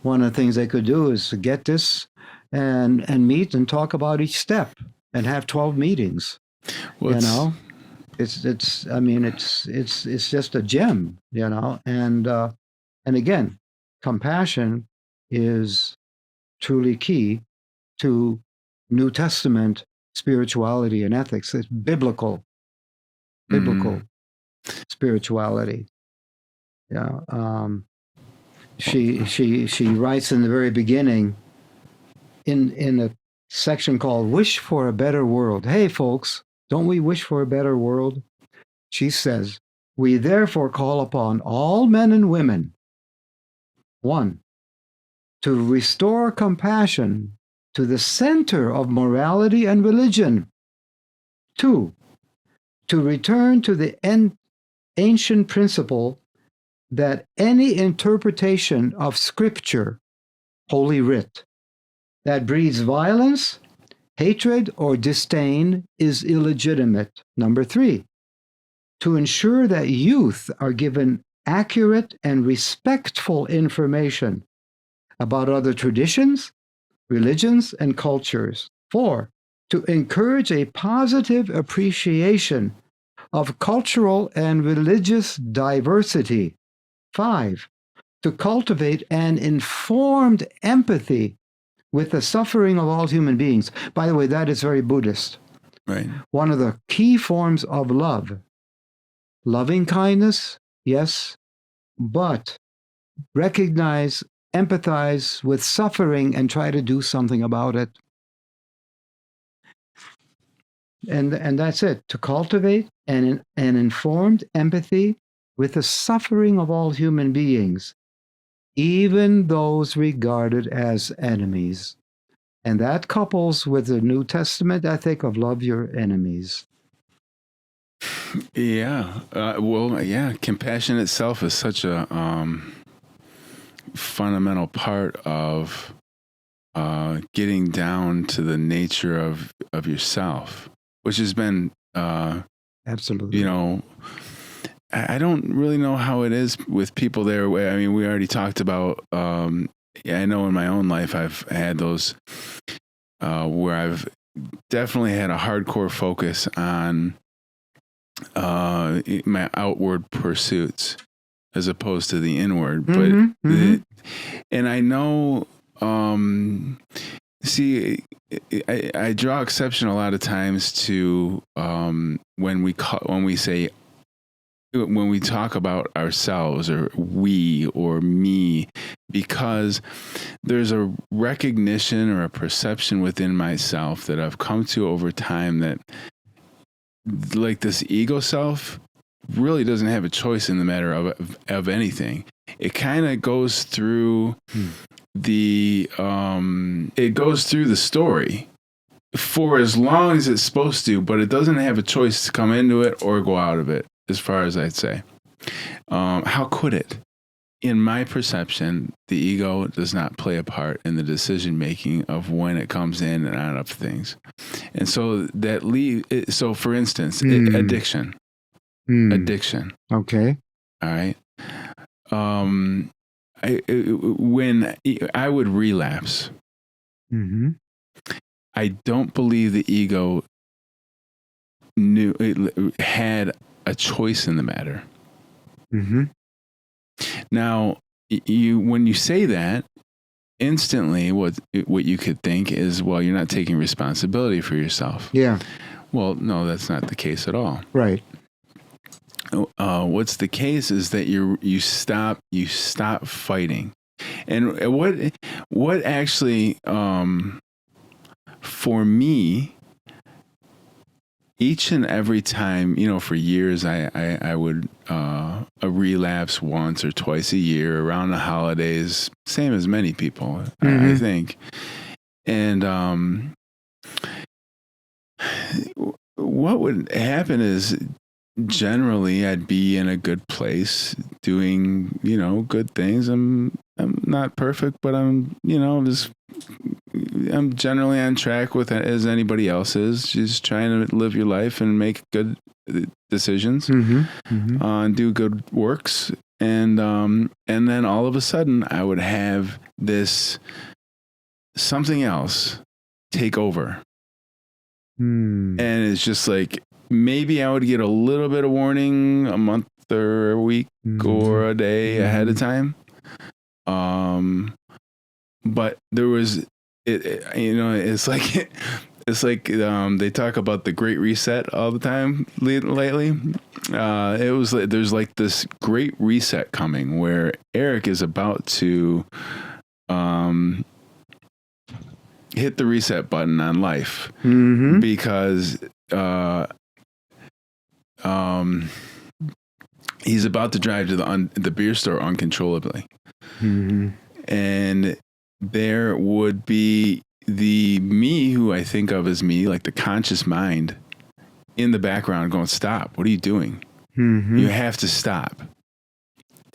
one of the things they could do is get this and meet and talk about each step and have 12 meetings. It's just a gem, and again, compassion is truly key to New Testament spirituality and ethics. It's biblical spirituality. Yeah. She writes in the very beginning, in a section called "Wish for a Better World." Hey, folks, don't we wish for a better world? She says, "We therefore call upon all men and women, one, to restore compassion to the center of morality and religion. 2, to return to the ancient principle that any interpretation of Scripture, Holy Writ, that breeds violence, hatred, or disdain is illegitimate. Number 3, to ensure that youth are given accurate and respectful information about other traditions, religions, and cultures. 4, to encourage a positive appreciation of cultural and religious diversity. 5, to cultivate an informed empathy with the suffering of all human beings. By the way, that is very Buddhist. Right. One of the key forms of love. Loving kindness, yes, but recognize, empathize with suffering and try to do something about it. And that's it, to cultivate an informed empathy with the suffering of all human beings, even those regarded as enemies. And that couples with the New Testament ethic of love your enemies. Yeah. Compassion itself is such a fundamental part of getting down to the nature of yourself, which has been, absolutely, I don't really know how it is with people there. I mean, we already talked about, I know in my own life, I've had those where I've definitely had a hardcore focus on my outward pursuits as opposed to the inward. But and I know, I draw exception a lot of times to when we talk about ourselves or we or me, because there's a recognition or a perception within myself that I've come to over time that, like, this ego self really doesn't have a choice in the matter of anything. It kind of goes through the story for as long as it's supposed to, but it doesn't have a choice to come into it or go out of it, as far as I'd say. How could it? In my perception, the ego does not play a part in the decision making of when it comes in and out of things. And so so for instance, addiction. Addiction. Okay. All right. When I would relapse, I don't believe the ego knew it had a choice in the matter. Now, when you say that, instantly what you could think is, well, you're not taking responsibility for yourself. Yeah. Well, no, that's not the case at all. Right. What's the case is that you stop fighting. And what actually, for me, each and every time, for years, I would a relapse once or twice a year around the holidays, same as many people, I think. And what would happen is, generally I'd be in a good place doing, good things. I'm not perfect, but I'm generally on track with it as anybody else is. Just trying to live your life and make good decisions, and do good works. And then all of a sudden I would have this something else take over. And it's just like, maybe I would get a little bit of warning a month or a week or a day ahead of time. But there was, it's like they talk about the Great Reset all the time lately. It was like, there's like this Great Reset coming where Eric is about to hit the reset button on life, because he's about to drive to the beer store uncontrollably. And there would be the me who I think of as me, like the conscious mind in the background going, stop, what are you doing? Mm-hmm. You have to stop.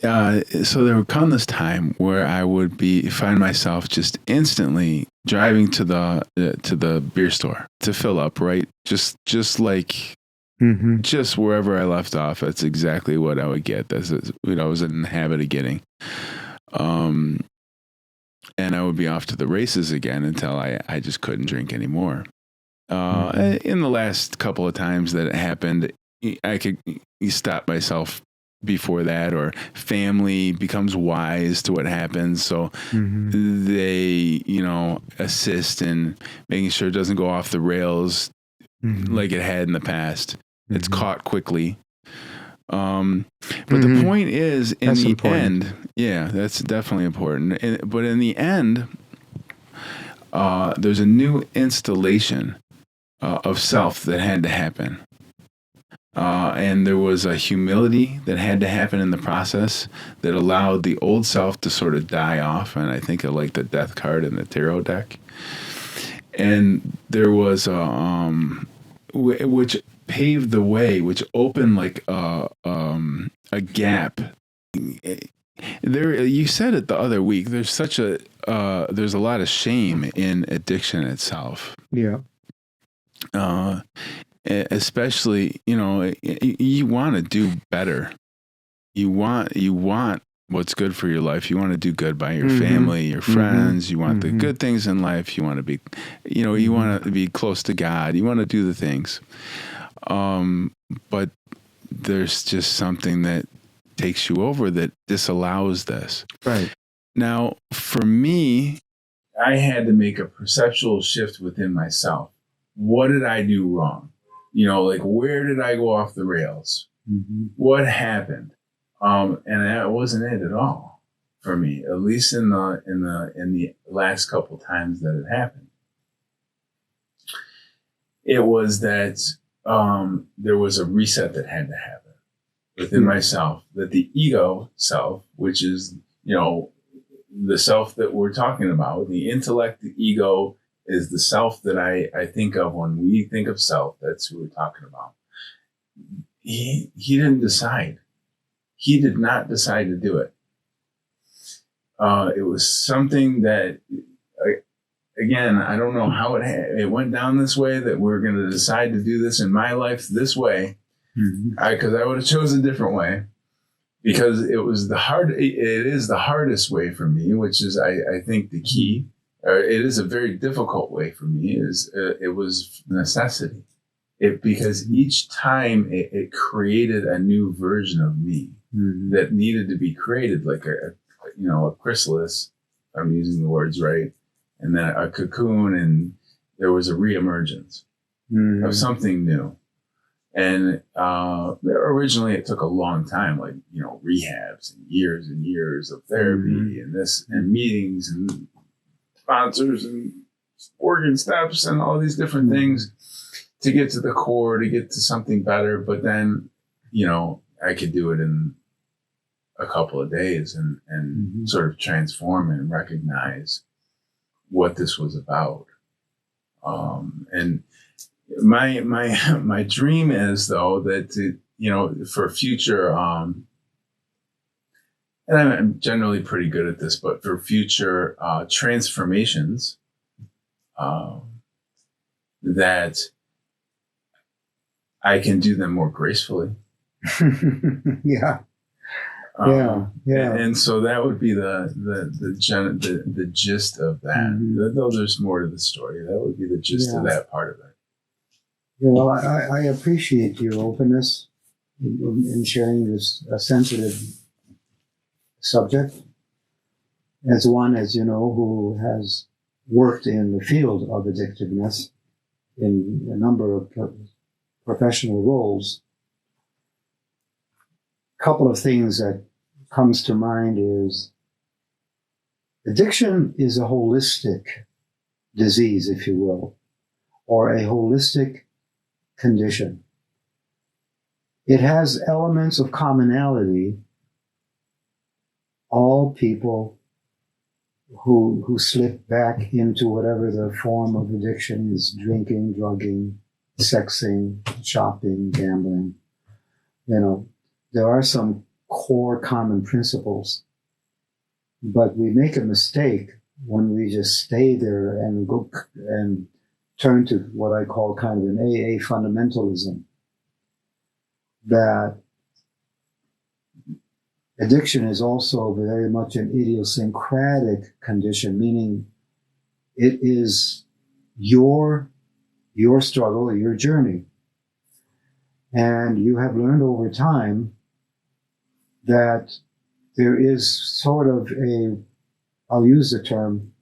So there would come this time where I would find myself just instantly driving to the beer store to fill up, right? Just like Mm-hmm. just wherever I left off. That's exactly what I would get. That's what I was in the habit of getting. And I would be off to the races again until I just couldn't drink anymore. In the last couple of times that it happened, I could stop myself before that, or family becomes wise to what happens. So they, assist in making sure it doesn't go off the rails like it had in the past. It's caught quickly. But the point is, in That's the important. end, yeah, that's definitely important. But in the end, there's a new installation of self that had to happen. And there was a humility that had to happen in the process that allowed the old self to sort of die off. And I think of like the death card in the tarot deck. And there was which paved the way, which opened like a gap. There, you said it the other week. There's there's a lot of shame in addiction itself. Yeah. Especially, you want to do better. You want what's good for your life. You want to do good by your family, your friends. You want the good things in life. You want to be, you want to be close to God. You want to do the things. But there's just something that takes you over that disallows this. Right. Now, for me, I had to make a perceptual shift within myself. What did I do wrong? Like, where did I go off the rails? What happened? And that wasn't it at all for me, at least in the last couple times that it happened. It was that there was a reset that had to happen within myself, that the ego self, which is, the self that we're talking about, the intellect, the ego, is the self that I think of when we think of self. That's who we're talking about. He didn't decide. He did not decide to do it. It was something that, again, I don't know how it went down this way, that we're going to decide to do this in my life this way, because I would have chosen a different way, because it is the hardest way for me, which is, I think, the key. It is a very difficult way for me. It was necessity. Because each time it created a new version of me that needed to be created, like a chrysalis. I'm using the words right, and then a cocoon, and there was a reemergence of something new. And originally, it took a long time, like rehabs and years of therapy and this and meetings and sponsors and organ steps and all these different things to get to the core, to get to something better. But then, I could do it in a couple of days and sort of transform and recognize what this was about. And my dream is, though, that for future, and I'm generally pretty good at this, but for future transformations, that I can do them more gracefully. Yeah. And so that would be the gist of that. Though there's more to the story, that would be the gist of that part of it. Well, I appreciate your openness in sharing this sensitive subject. As one, as you know, who has worked in the field of addictiveness in a number of professional roles, a couple of things that comes to mind is addiction is a holistic disease, if you will, or a holistic condition. It has elements of commonality. All people who slip back into whatever the form of addiction is: drinking, drugging, sexing, shopping, gambling. You know, there are some core common principles, but we make a mistake when we just stay there and go and turn to what I call kind of an AA fundamentalism, that addiction is also very much an idiosyncratic condition, meaning it is your struggle or your journey. And you have learned over time that there is sort of I'll use the term,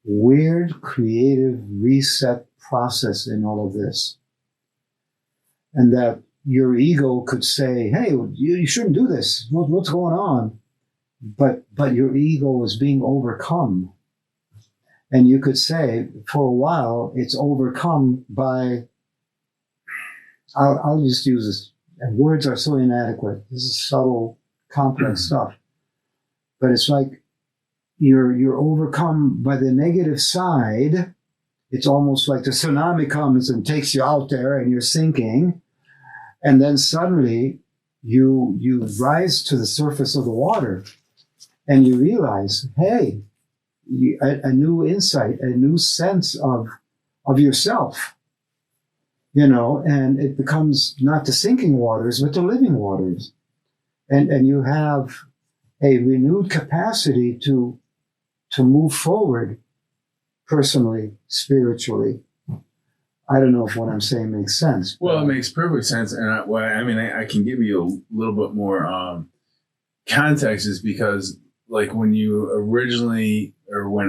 weird creative reset process in all of this. And that your ego could say, hey, you shouldn't do this. What's going on? But your ego is being overcome. And you could say, for a while, it's overcome by, I'll just use this, and words are so inadequate. This is subtle, complex stuff. But it's like you're overcome by the negative side. It's almost like the tsunami comes and takes you out there and you're sinking. And then suddenly you rise to the surface of the water and you realize, hey, a new insight, a new sense of yourself, you know, and it becomes not the sinking waters, but the living waters. And you have a renewed capacity to move forward personally, spiritually. I don't know if what I'm saying makes sense. Well, it makes perfect sense. And I can give you a little bit more context, is because like when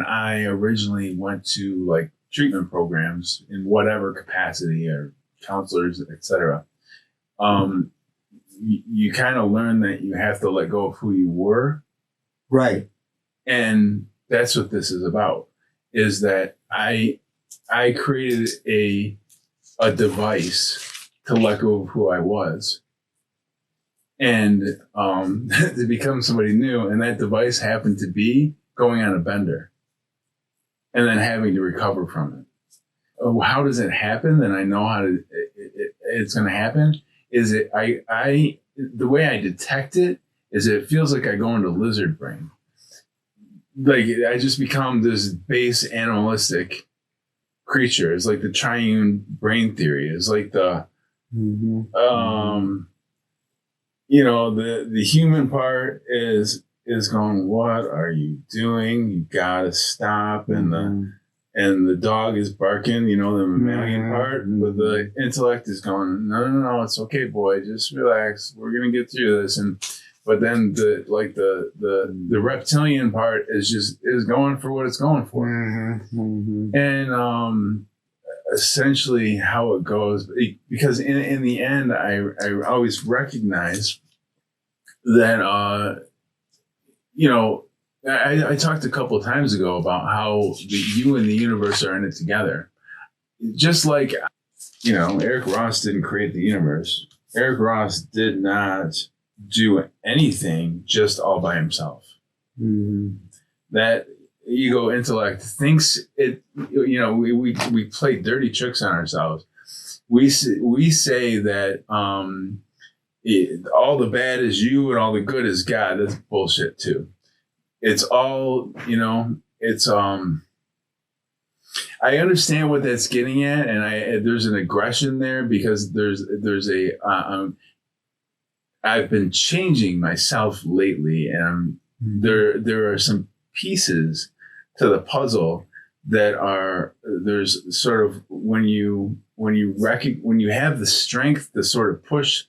I originally went to like treatment programs in whatever capacity, or counselors, etc., you kind of learn that you have to let go of who you were. Right. And that's what this is about, is that I created a device to let go of who I was and to become somebody new. And that device happened to be going on a bender and then having to recover from it. Oh, how does it happen? And I know how it's going to happen. Is it the way I detect it is it feels like I go into lizard brain. Like I just become this base animalistic creature. It's like the triune brain theory. It's like the you know, the human part is going, what are you doing? You gotta stop. And the dog is barking, you know, the mammalian part, but the intellect is going, no, it's okay, boy, just relax. We're gonna get through this. But then the reptilian part is going for what it's going for. And essentially how it goes, because in the end, I always recognize that, you know, I talked a couple of times ago about how you and the universe are in it together. Just like, you know, Eric Ross didn't create the universe. Eric Ross did not do anything just all by himself. That ego intellect thinks it, you know, we play dirty tricks on ourselves. We say that all the bad is you and all the good is God. That's bullshit too. It's all, you know, it's I understand what that's getting at, and there's an aggression there because there's a I've been changing myself lately, and there are some pieces to the puzzle that are, there's sort of when you have the strength to sort of push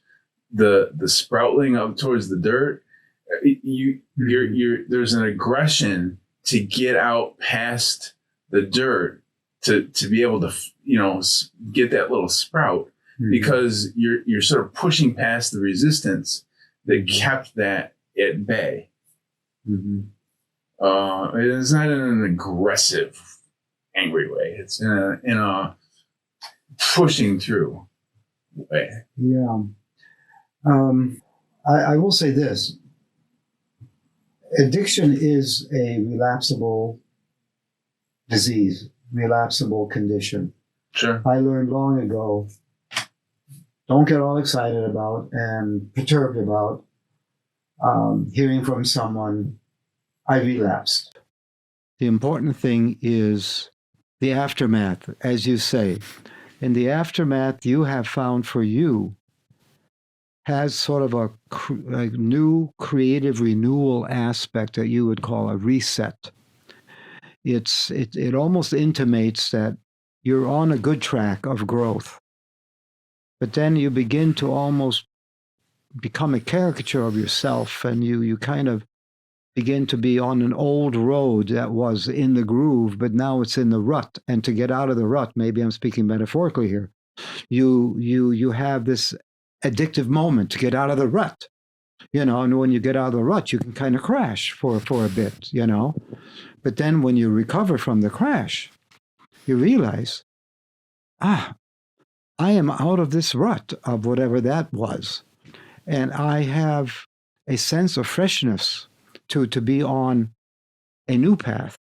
the sproutling up towards the dirt, there's an aggression to get out past the dirt to be able to, you know, get that little sprout. Because you're sort of pushing past the resistance that kept that at bay. It's not in an aggressive, angry way. It's in a pushing through way. Yeah. I will say this. Addiction is a relapsable disease, relapsable condition. Sure. I learned long ago, don't get all excited about and perturbed about hearing from someone, I relapsed. The important thing is the aftermath, as you say. In the aftermath, you have found for you has sort of a new creative renewal aspect that you would call a reset. It almost intimates that you're on a good track of growth. But then you begin to almost become a caricature of yourself, and you kind of begin to be on an old road that was in the groove, but now it's in the rut. And to get out of the rut, maybe I'm speaking metaphorically here, you have this addictive moment to get out of the rut, and when you get out of the rut, you can kind of crash for a bit, but then when you recover from the crash, you realize, I am out of this rut of whatever that was, and I have a sense of freshness to be on a new path,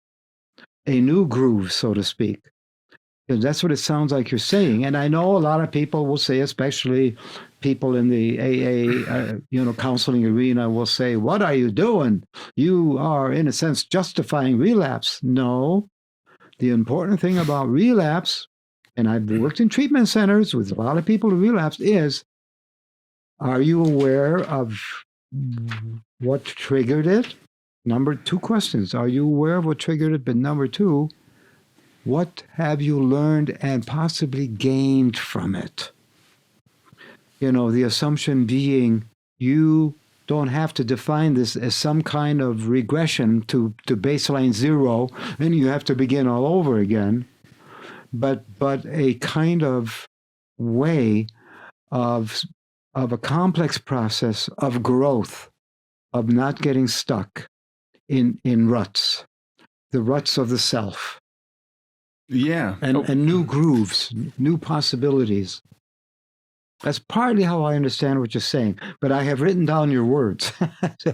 a new groove, so to speak. That's what it sounds like you're saying. And I know a lot of people will say, especially people in the AA, counseling arena will say, what are you doing? You are, in a sense, justifying relapse. No, the important thing about relapse, and I've worked in treatment centers with a lot of people who relapsed, is, are you aware of what triggered it? Number 2 questions. Are you aware of what triggered it? But number 2, what have you learned and possibly gained from it? The assumption being you don't have to define this as some kind of regression to baseline 0, and you have to begin all over again, but a kind of way of a complex process of growth, of not getting stuck in ruts, the ruts of the self. Yeah. And new grooves, new possibilities. That's partly how I understand what you're saying, but I have written down your words.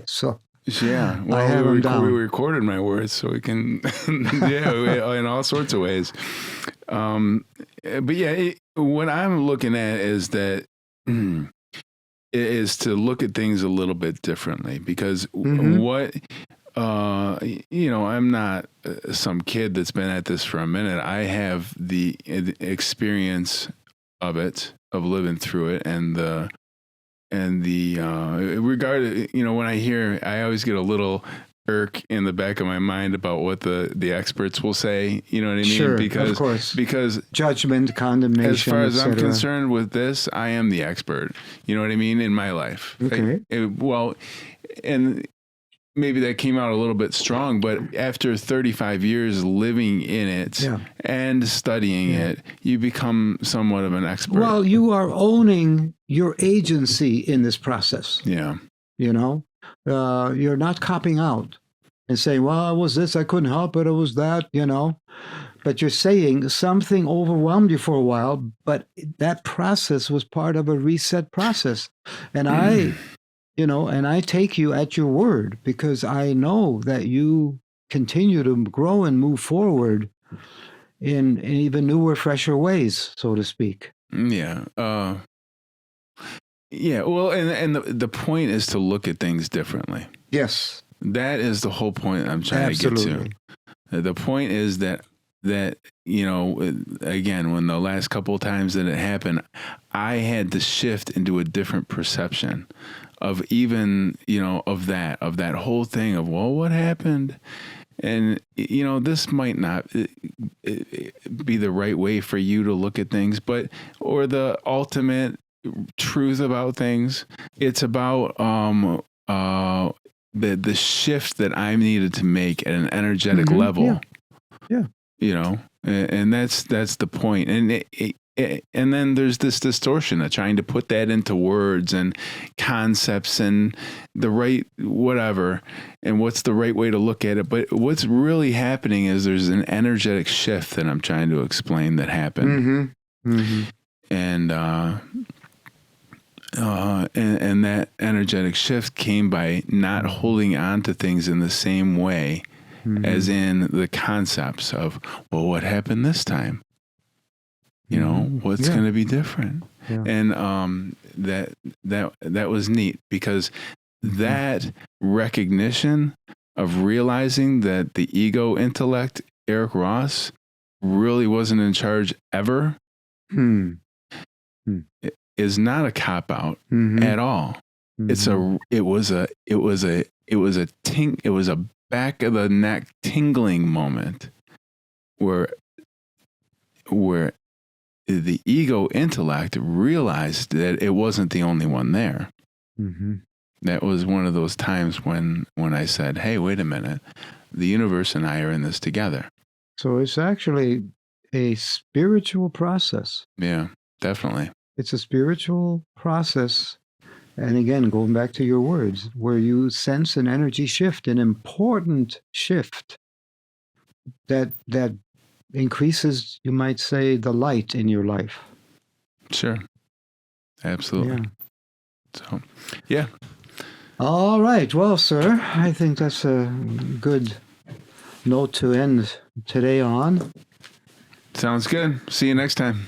So yeah, well, I have them down. We recorded my words so we can, in all sorts of ways. But yeah, what I'm looking at is that is to look at things a little bit differently, because what I'm not some kid that's been at this for a minute. I have the experience of it, of living through it, and the regard. When I always get a little irk in the back of my mind about what the experts will say. You know what I mean? Sure, of course. Because judgment, condemnation. As far as I'm concerned with this, I am the expert. You know what I mean? In my life. Okay. And maybe that came out a little bit strong, but after 35 years living in it and studying it, you become somewhat of an expert. Well, you are owning your agency in this process. Yeah. You're not copping out and saying, well, it was this, I couldn't help it, it was that, But you're saying something overwhelmed you for a while, but that process was part of a reset process. And I take you at your word, because I know that you continue to grow and move forward in even newer, fresher ways, so to speak. Yeah. Well, and the point is to look at things differently. Yes. That is the whole point I'm trying to get to. The point is that again, when the last couple of times that it happened, I had to shift into a different perception of even, of that whole thing of, well, what happened? And, this might not be the right way for you to look at things, or the ultimate truth about things. It's about the shift that I needed to make at an energetic level. Yeah. And that's the point. And then there's this distortion of trying to put that into words and concepts and the right whatever, and what's the right way to look at it. But what's really happening is there's an energetic shift that I'm trying to explain that happened. And that energetic shift came by not holding on to things in the same way as in the concepts of, well, what happened this time? You know, what's going to be different? Yeah. And that was neat, because that recognition of realizing that the ego intellect, Eric Ross, really wasn't in charge ever, is not a cop out at all. It was a back of the neck tingling moment where the ego intellect realized that it wasn't the only one there. That was one of those times when I said, hey, wait a minute, the universe and I are in this together. So it's actually a spiritual process. Yeah, definitely. It's a spiritual process. And again, going back to your words, where you sense an energy shift, an important shift that increases, you might say, the light in your life. Sure. Absolutely. Yeah. So, yeah. All right. Well, sir, I think that's a good note to end today on. Sounds good. See you next time.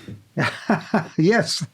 Yes.